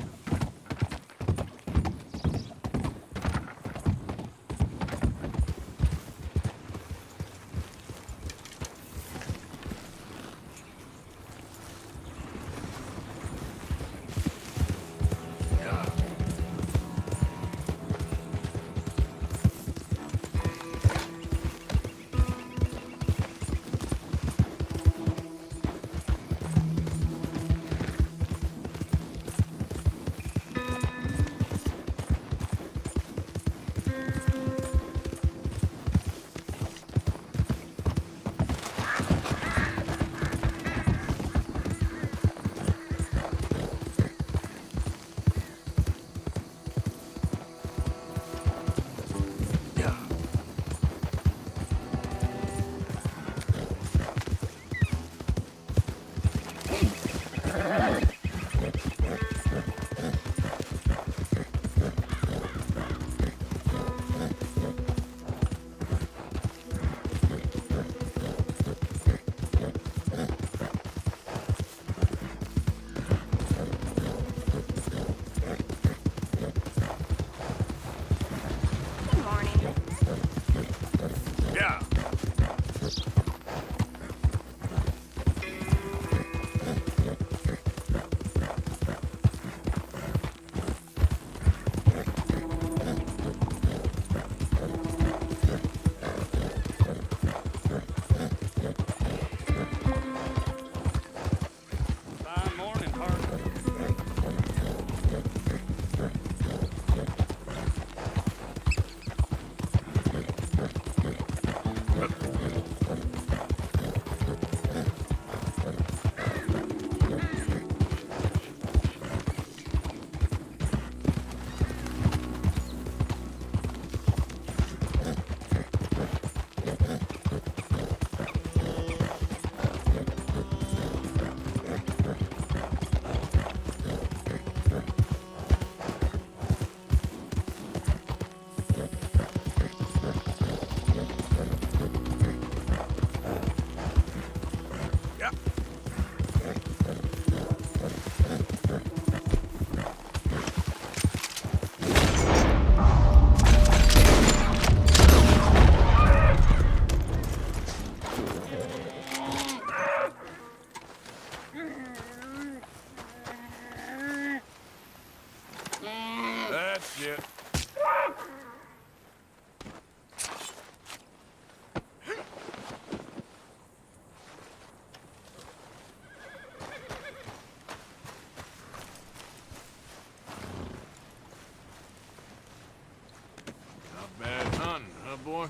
That's it. Not bad hunting, huh, boy?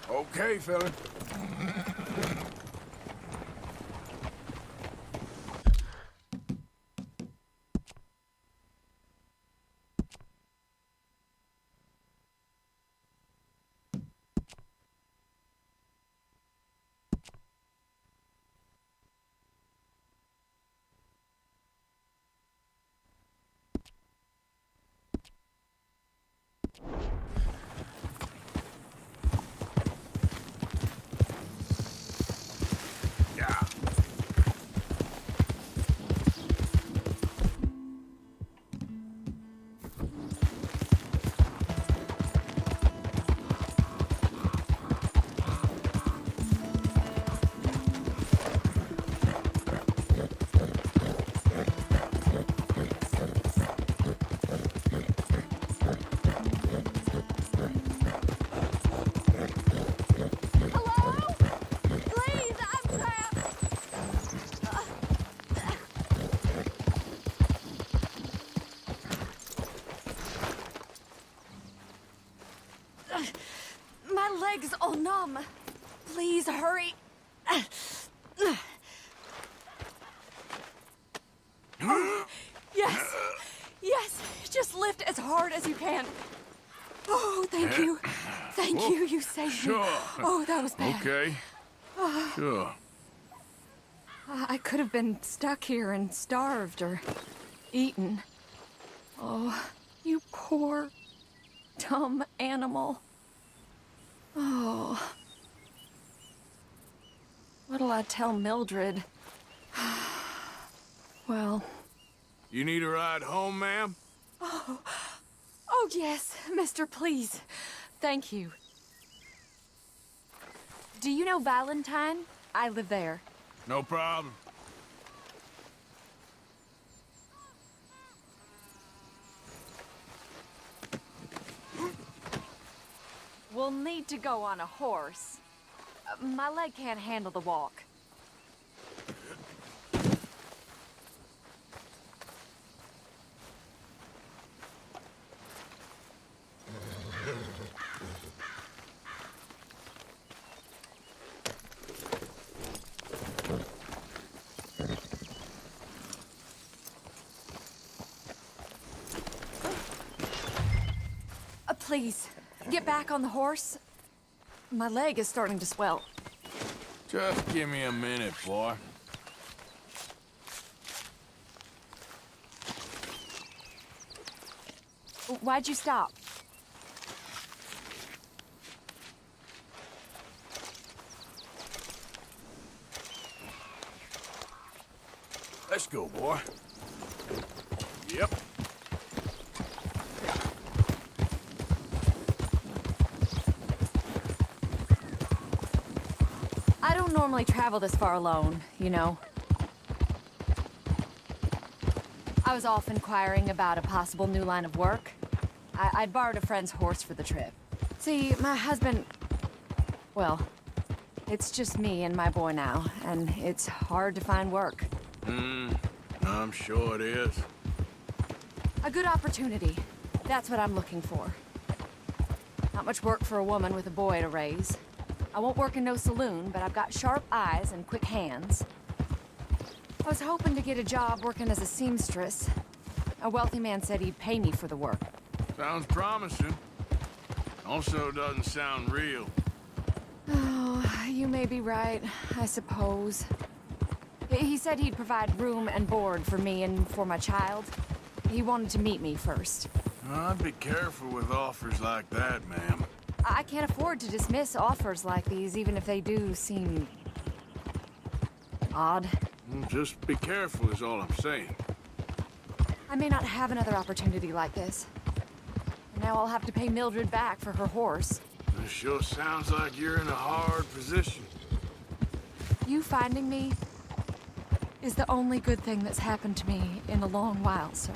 Okay, fella. My legs all numb. Please hurry. Oh, yes. Yes. Just lift as hard as you can. Oh, thank you. Thank you. You saved me. Oh, that was bad. Okay. Sure. I could have been stuck here and starved or eaten. Oh, you poor, dumb animal. Oh. What'll I tell Mildred? Well... You need a ride home, ma'am? Oh, yes, mister, please. Thank you. Do you know Valentine? I live there. No problem. We'll need to go on a horse. My leg can't handle the walk. Please, get back on the horse. My leg is starting to swell. Just give me a minute, boy. Why'd you stop? Let's go, boy. Yep. I don't normally travel this far alone, you know. I was off inquiring about a possible new line of work. I'd borrowed a friend's horse for the trip. See, my husband... Well, it's just me and my boy now, and it's hard to find work. I'm sure it is. A good opportunity. That's what I'm looking for. Not much work for a woman with a boy to raise. I won't work in no saloon, but I've got sharp eyes and quick hands. I was hoping to get a job working as a seamstress. A wealthy man said he'd pay me for the work. Sounds promising. Also doesn't sound real. Oh, you may be right, I suppose. He said he'd provide room and board for me and for my child. He wanted to meet me first. I'd be careful with offers like that, ma'am. I can't afford to dismiss offers like these, even if they do seem... odd. Just be careful is all I'm saying. I may not have another opportunity like this. Now I'll have to pay Mildred back for her horse. It sure sounds like you're in a hard position. You finding me is the only good thing that's happened to me in a long while, sir.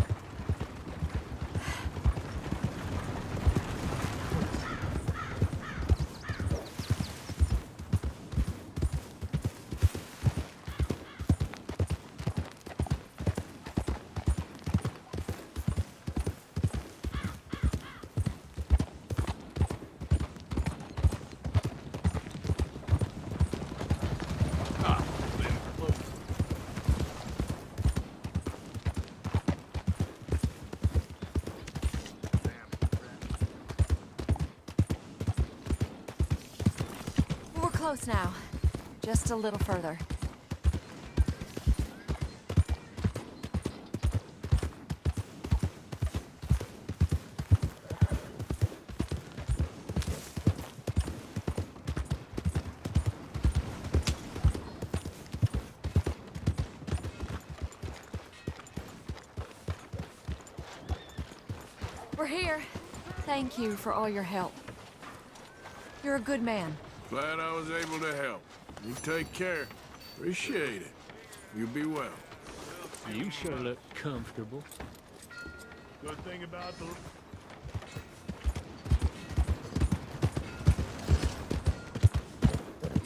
Close now. Just a little further. We're here. Thank you for all your help. You're a good man. Glad I was able to help. You take care. Appreciate it. You be well. You sure look comfortable. Good thing about the...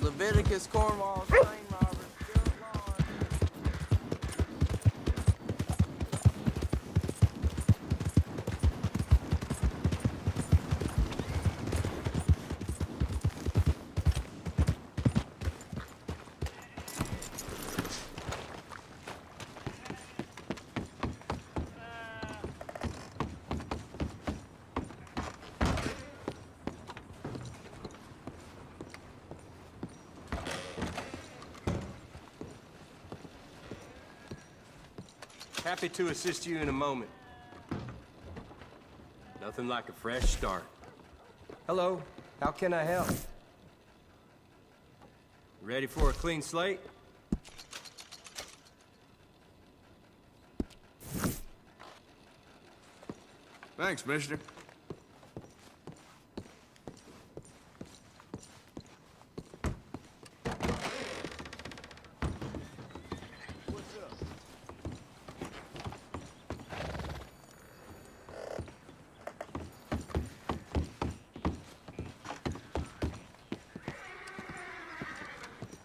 Leviticus Cornwall's train robbers. Happy to assist you in a moment. Nothing like a fresh start. Hello, how can I help? Ready for a clean slate? Thanks, mister.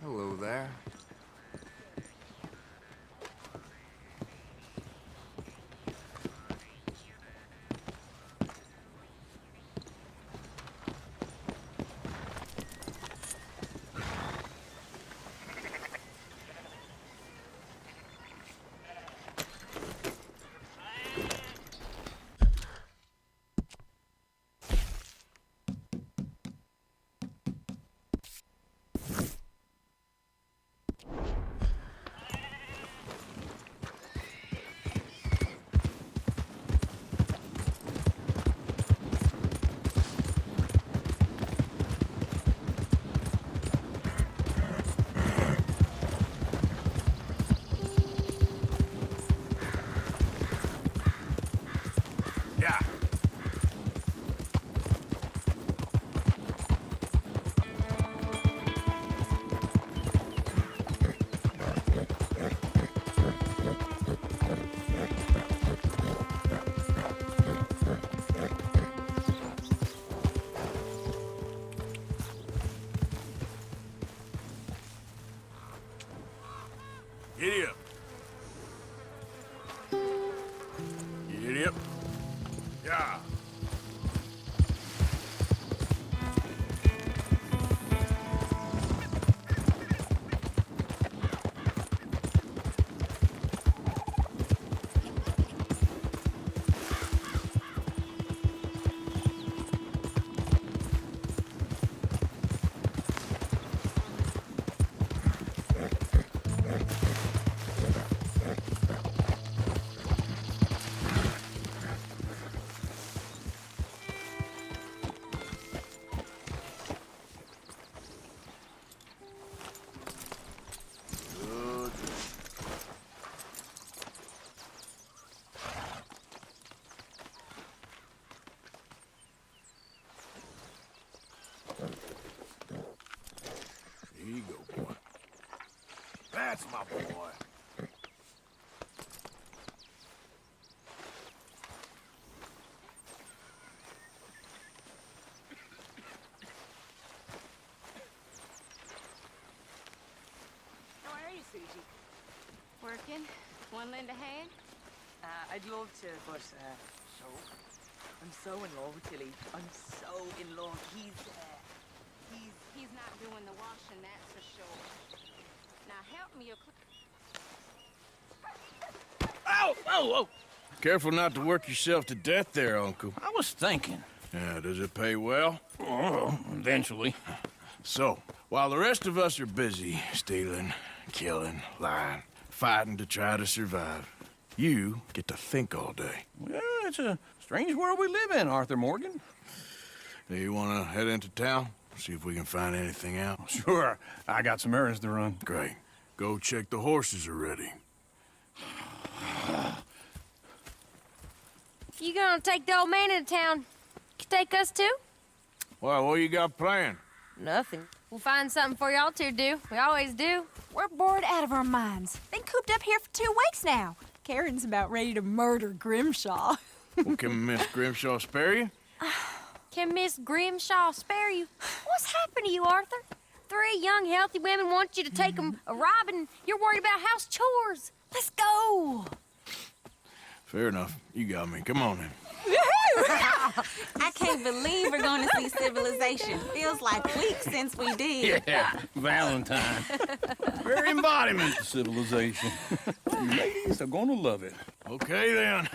Hello there. That's my boy. How are you, Suji? Working? One lend a hand? I'd love to, but, so... I'm so in love with Tilly. I'm so in love. He's not doing the washing, that's for sure. Now help me, Ow! Oh, oh! Careful not to work yourself to death there, Uncle. I was thinking. Yeah, does it pay well? Oh, eventually. So, while the rest of us are busy stealing, killing, lying, fighting to try to survive, you get to think all day. Well, it's a strange world we live in, Arthur Morgan. Do you want to head into town? See if we can find anything out? Sure. I got some errands to run. Great. Go check the horses are ready. You gonna take the old man into town? You take us too? Well, what you got planned? Nothing. We'll find something for y'all to do. We always do. We're bored out of our minds. Been cooped up here for 2 weeks now. Karen's about ready to murder Grimshaw. Well, can Miss Grimshaw spare you? Can Miss Grimshaw spare you? What's happened to you, Arthur? 3 young, healthy women want you to take them a robbing. You're worried about house chores. Let's go. Fair enough. You got me. Come on then. I can't believe we're going to see civilization. Feels like weeks since we did. Yeah, Valentine. Very embodiment of civilization. You ladies are gonna love it. Okay then.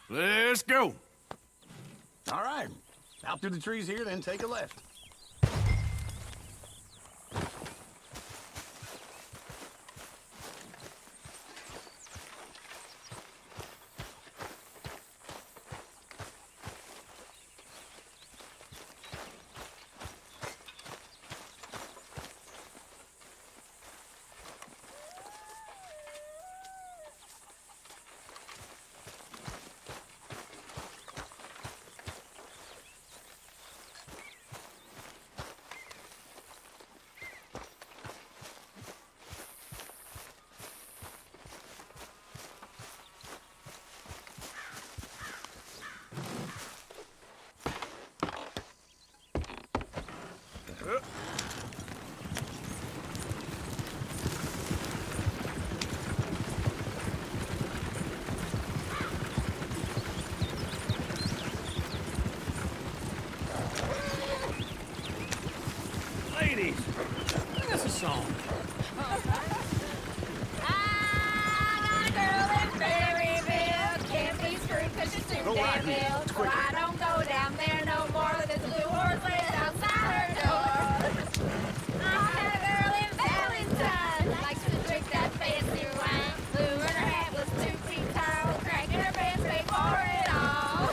Let's go. All right. Out through the trees here, then take a left. Ladies, sing us a song. Go right here. I don't go down there no more. There's a blue horse laid outside her door. I had a girl in Valentine, likes to drink that fancy wine. Blue in her hat was 2 feet tall, cracking her pants made for it all.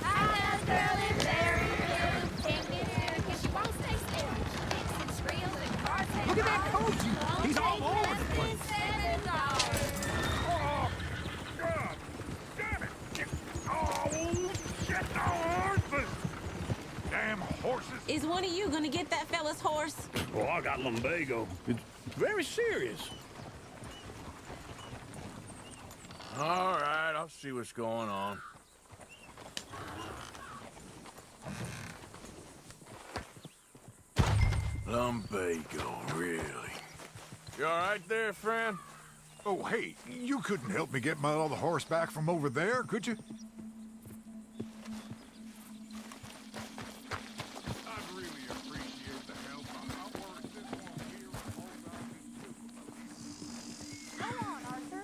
I had a girl in Maryville, can't get in because she won't stay still. She kicks and squeals and cards and Look at that calls. coach. He's all over the place. $7. Oh, God damn it. Oh, shit, Arthur. Damn horses. Is one of you gonna get that fella's horse? Oh, I got lumbago. It's very serious. All right, I'll see what's going on. Lumbago, really? You all right there, friend? Oh, hey, you couldn't help me get my other horse back from over there, could you? I'd really appreciate the help. I worked this one here and all I Go on, Arthur.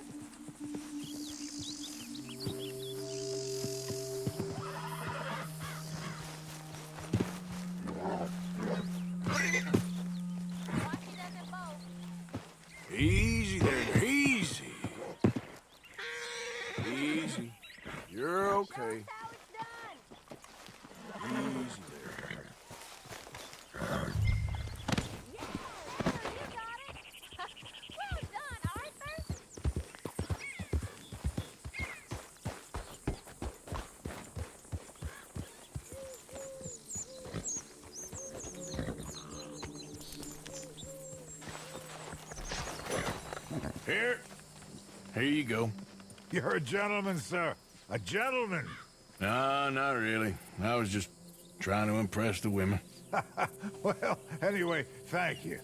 Easy there, easy. Easy. You're Here. Here you go. You're a gentleman, sir. A gentleman. No, not really. I was just trying to impress the women. Well, anyway, thank you.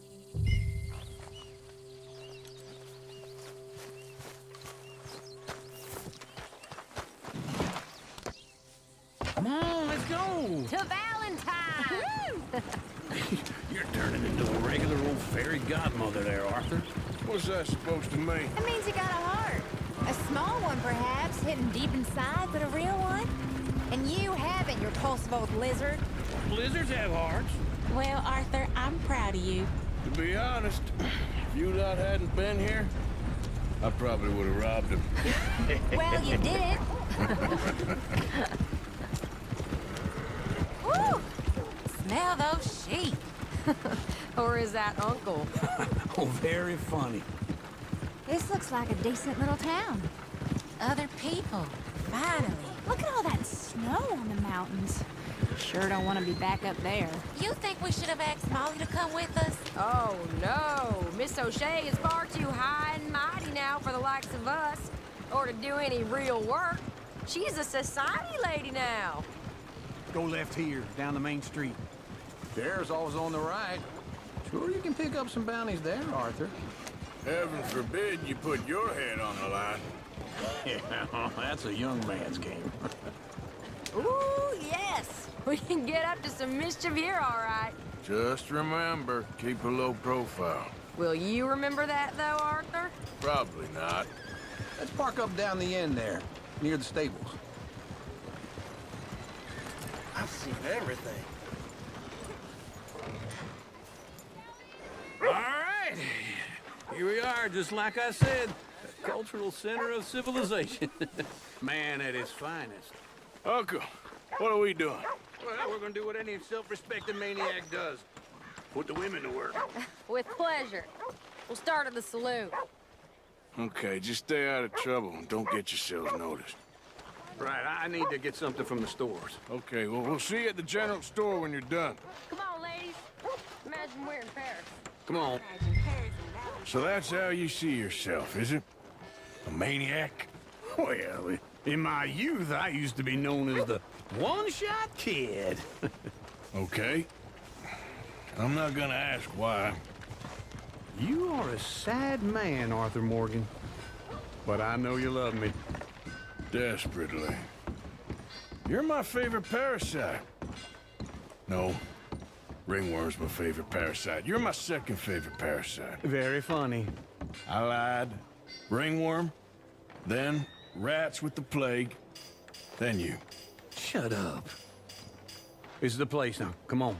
Come on, let's go. To Valentine! You're turning into a regular old fairy godmother there, Arthur. What's that supposed to mean? It means you got a heart. A small one, perhaps, hidden deep inside, but a real one. And you haven't, you repulsive old lizard. Lizards have hearts. Well, Arthur, I'm proud of you. To be honest, if you lot hadn't been here, I probably would have robbed him. Well, you did. Woo! Smell those sheep. Or is that Uncle? Oh, very funny. This looks like a decent little town. Other people, finally. Look at all that snow on the mountains. Sure don't want to be back up there. You think we should have asked Molly to come with us? Oh, no. Miss O'Shea is far too high and mighty now for the likes of us, or to do any real work. She's a society lady now. Go left here, down the main street. There's always on the right. Sure, you can pick up some bounties there, Arthur. Heaven forbid you put your head on the line. Yeah, that's a young man's game. Ooh, yes. We can get up to some mischief here, all right. Just remember, keep a low profile. Will you remember that, though, Arthur? Probably not. Let's park up down the end there, near the stables. I've seen everything. All right. Here we are, just like I said. The cultural center of civilization. Man at his finest. Uncle, what are we doing? Well, we're gonna do what any self-respecting maniac does. Put the women to work. With pleasure. We'll start at the saloon. Okay, just stay out of trouble and don't get yourselves noticed. Right, I need to get something from the stores. Okay, well, we'll see you at the general store when you're done. Come on, ladies. Imagine we're in Paris. Come on. So that's how you see yourself, is it? A maniac? Well, in my youth, I used to be known as the one-shot kid. Okay. I'm not gonna ask why. You are a sad man, Arthur Morgan. But I know you love me. Desperately. You're my favorite parasite. No. Ringworm's my favorite parasite. You're my second favorite parasite. Very funny. I lied. Ringworm. Then rats with the plague. Then you. Shut up. This is the place now. Come on.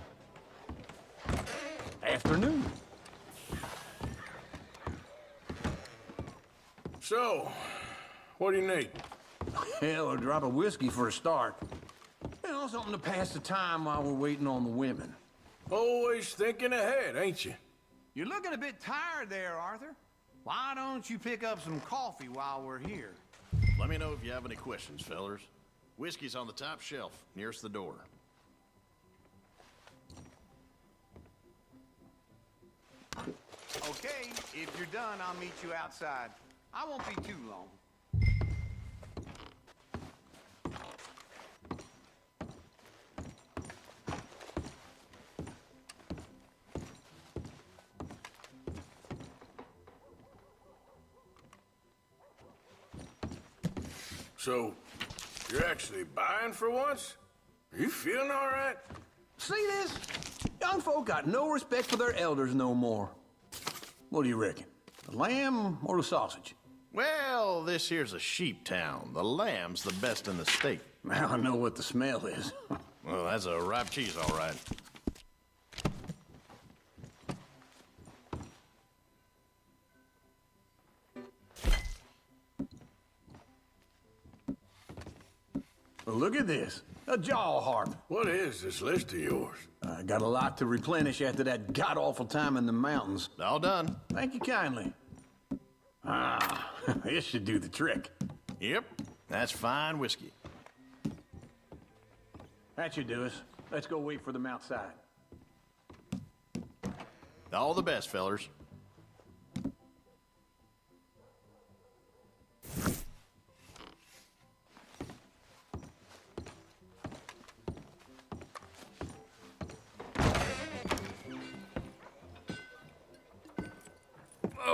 Afternoon. So, what do you need? Hell, a drop of whiskey for a start. You know, something to pass the time while we're waiting on the women. Always thinking ahead, ain't you? You're looking a bit tired there, Arthur. Why don't you pick up some coffee while we're here? Let me know if you have any questions, fellers. Whiskey's on the top shelf, nearest the door. Okay, if you're done, I'll meet you outside. I won't be too long. So, you're actually buying for once? Are you feeling all right? See this? Young folk got no respect for their elders no more. What do you reckon? The lamb or the sausage? Well, this here's a sheep town. The lamb's the best in the state. Now I know what the smell is. Well, that's a ripe cheese, all right. Look at this. A jaw harp. What is this list of yours? I got a lot to replenish after that god-awful time in the mountains. All done. Thank you kindly. Ah, this should do the trick. Yep, that's fine whiskey. That should do us. Let's go wait for them outside. All the best, fellers.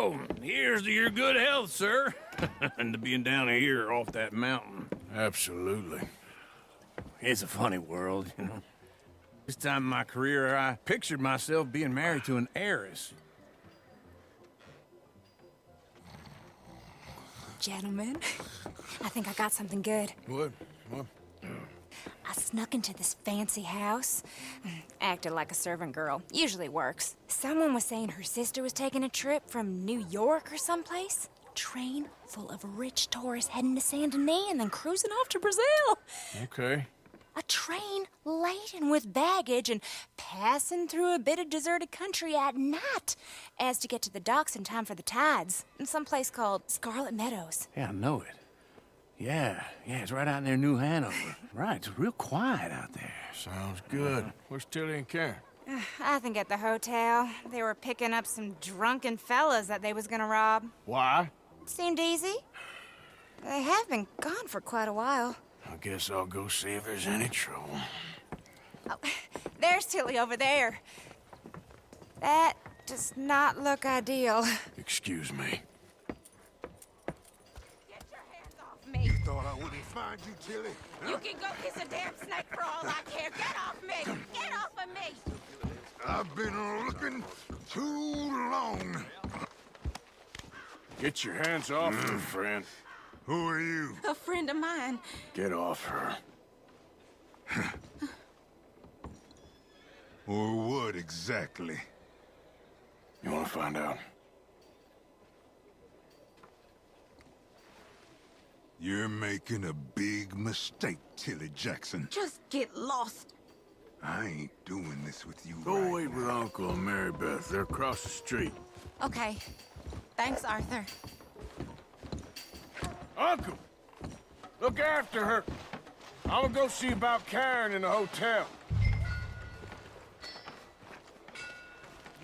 So, here's to your good health, sir. And to being down here off that mountain. Absolutely. It's a funny world, you know. This time in my career, I pictured myself being married to an heiress. Gentlemen, I think I got something good. What? I snuck into this fancy house. Acted like a servant girl. Usually works. Someone was saying her sister was taking a trip from New York or someplace. Train full of rich tourists heading to Saint Denis and then cruising off to Brazil. Okay. A train laden with baggage and passing through a bit of deserted country at night as to get to the docks in time for the tides in some place called Scarlet Meadows. Yeah, I know it. Yeah, it's right out near New Hanover. Right, it's real quiet out there. Sounds good. Where's Tilly and Karen? I think at the hotel. They were picking up some drunken fellas that they was gonna rob. Why? Seemed easy. They have been gone for quite a while. I guess I'll go see if there's any trouble. Oh, there's Tilly over there. That does not look ideal. Excuse me. Get your hands off me. Thought I wouldn't find you, Tilly. You can go kiss a damn snake for all I care. Get off me! Get off of me! I've been looking too long. Get your hands off her, friend. Who are you? A friend of mine. Get off her. Or what exactly? You want to find out? You're making a big mistake, Tilly Jackson. Just get lost. I ain't doing this with you. Go wait with Uncle and Mary Beth. They're across the street. Okay. Thanks, Arthur. Uncle! Look after her. I'm gonna go see about Karen in the hotel.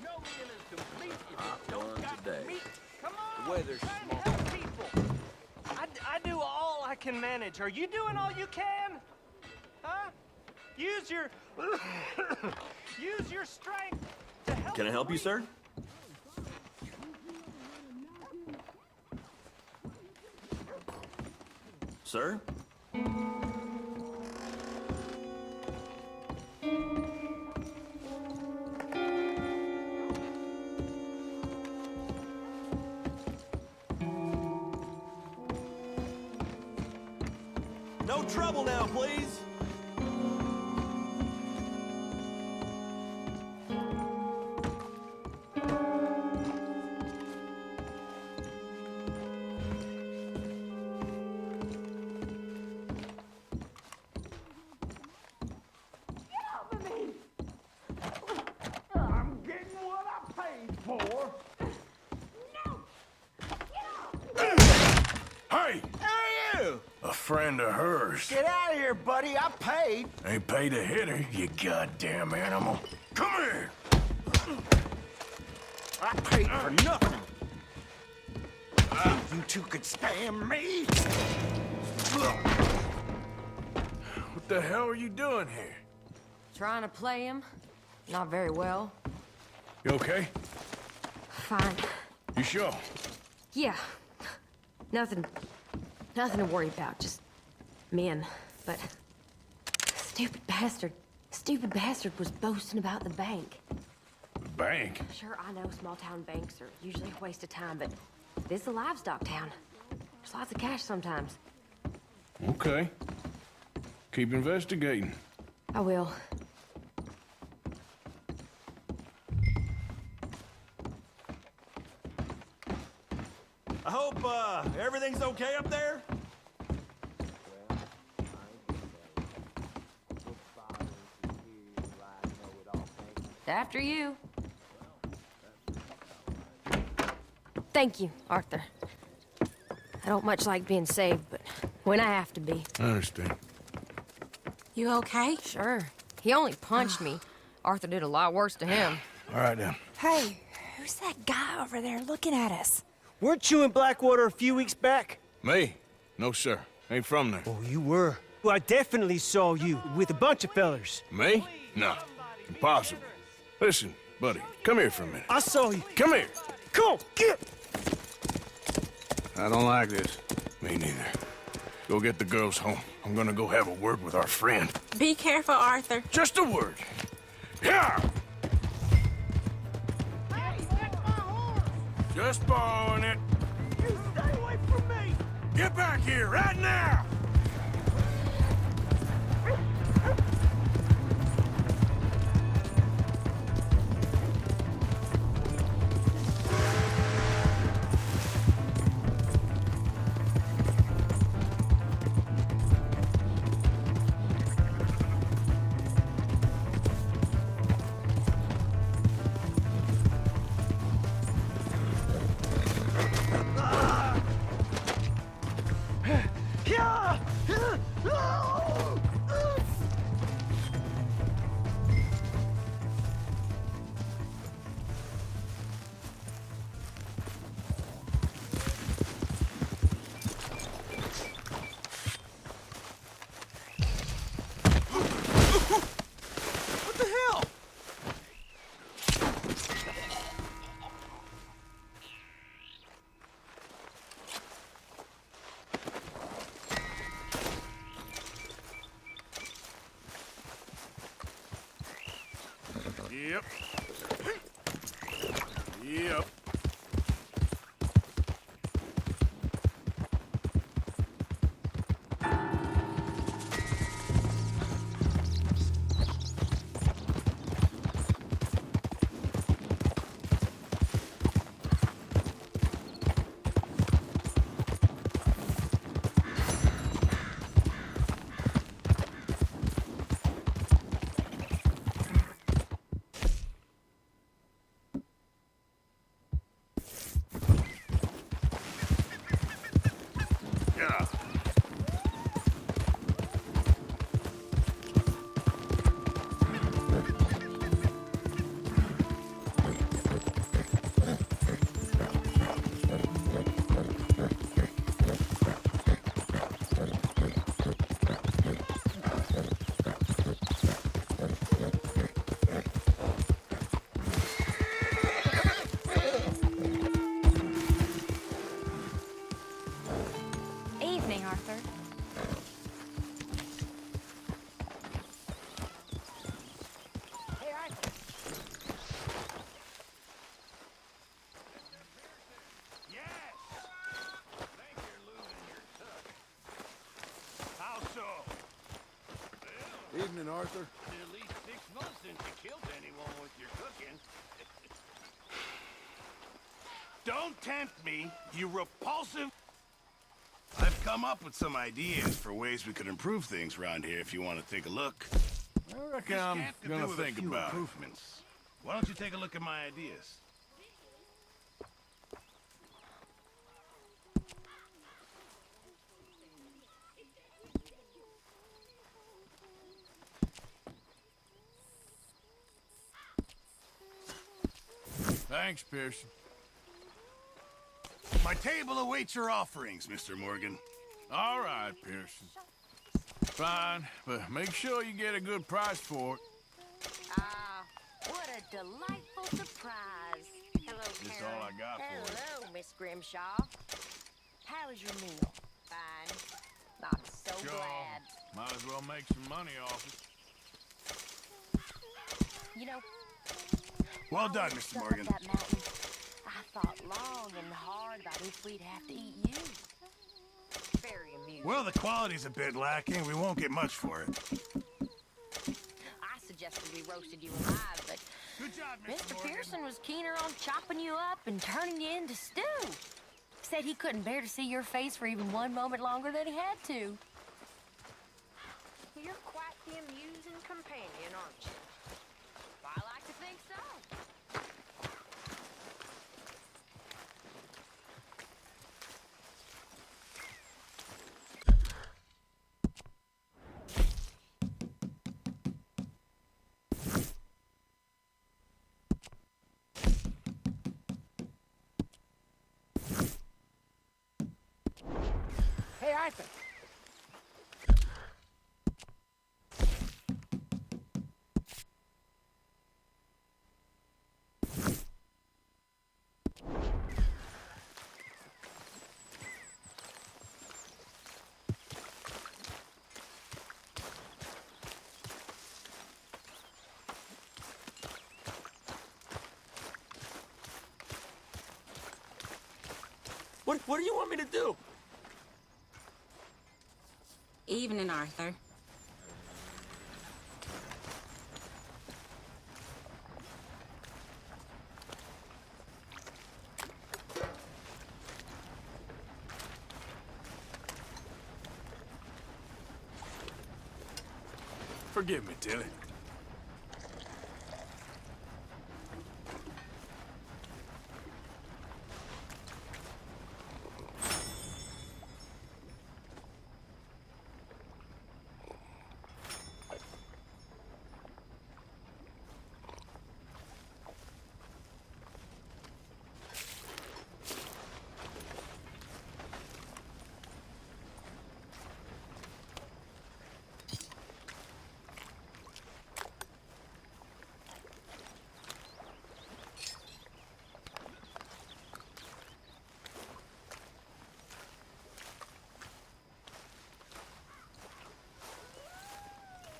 No meal is complete if you don't got meat. Come on! The weather's small. People. I do all I can manage. Are you doing all you can? Huh? Use your... use your strength to help... Can I help you, sir? Sir? No trouble now, please. I'm getting what I paid for. Hey! Who are you? A friend of hers. Get out of here, buddy. I paid. Ain't paid to hit her, you goddamn animal. Come here! I paid for nothing. You two could stand me. What the hell are you doing here? Trying to play him. Not very well. You okay? Fine. You sure? Yeah. Nothing to worry about. Just men. But stupid bastard was boasting about the bank. The bank? Sure, I know small-town banks are usually a waste of time, but this is a livestock town. There's lots of cash sometimes. Okay. Keep investigating. I will. I hope, everything's okay up there? After you. Thank you, Arthur. I don't much like being saved, but when I have to be. I understand. You okay? Sure. He only punched me. Arthur did a lot worse to him. All right, then. Hey, who's that guy over there looking at us? Weren't you in Blackwater a few weeks back? Me? No, sir. Ain't from there. Oh, you were. Well, I definitely saw you with a bunch of fellers. Me? No. Impossible. Listen, buddy, come here for a minute. I saw you. Come here. Come on, get! I don't like this. Me neither. Go get the girls home. I'm gonna go have a word with our friend. Be careful, Arthur. Just a word. Yeah! Just borrowing it. You stay away from me! Get back here right now! What the hell? Yep. Yep. Evening, Arthur. Hey, Arthur. Yes! Think you're losing your touch. How so? Evening, Arthur. At least 6 months since you killed anyone with your cooking. Don't tempt me, you repulsive... I've come up with some ideas for ways we could improve things around here if you want to take a look. I reckon I'm gonna think about it. improvements. Why don't you take a look at my ideas? Thanks, Pearson. My table awaits your offerings, Mr. Morgan. All right, Pearson. Fine, but make sure you get a good price for it. Ah, what a delightful surprise. Hello, That's Karen. all I got for you. Hello, Miss Grimshaw. How was your meal? Fine. I'm so Sure. glad. Might as well make some money off it. You know, Well done, Mr. up Morgan. that mountain, I thought long and hard about if we'd have to eat you. Very amusing. Well, the quality's a bit lacking. We won't get much for it. I suggested we roasted you alive, but Good job, Mr. Pearson was keener on chopping you up and turning you into stew. Said he couldn't bear to see your face for even one moment longer than he had to. You're quite the amusing companion, aren't you? I like to think so. Hey, Arthur. What do you want me to do? Evening, Arthur. Forgive me, Tilly.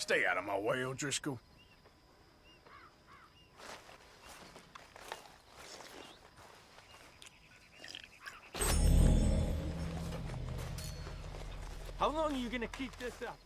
Stay out of my way, O'Driscoll. How long are you gonna keep this up?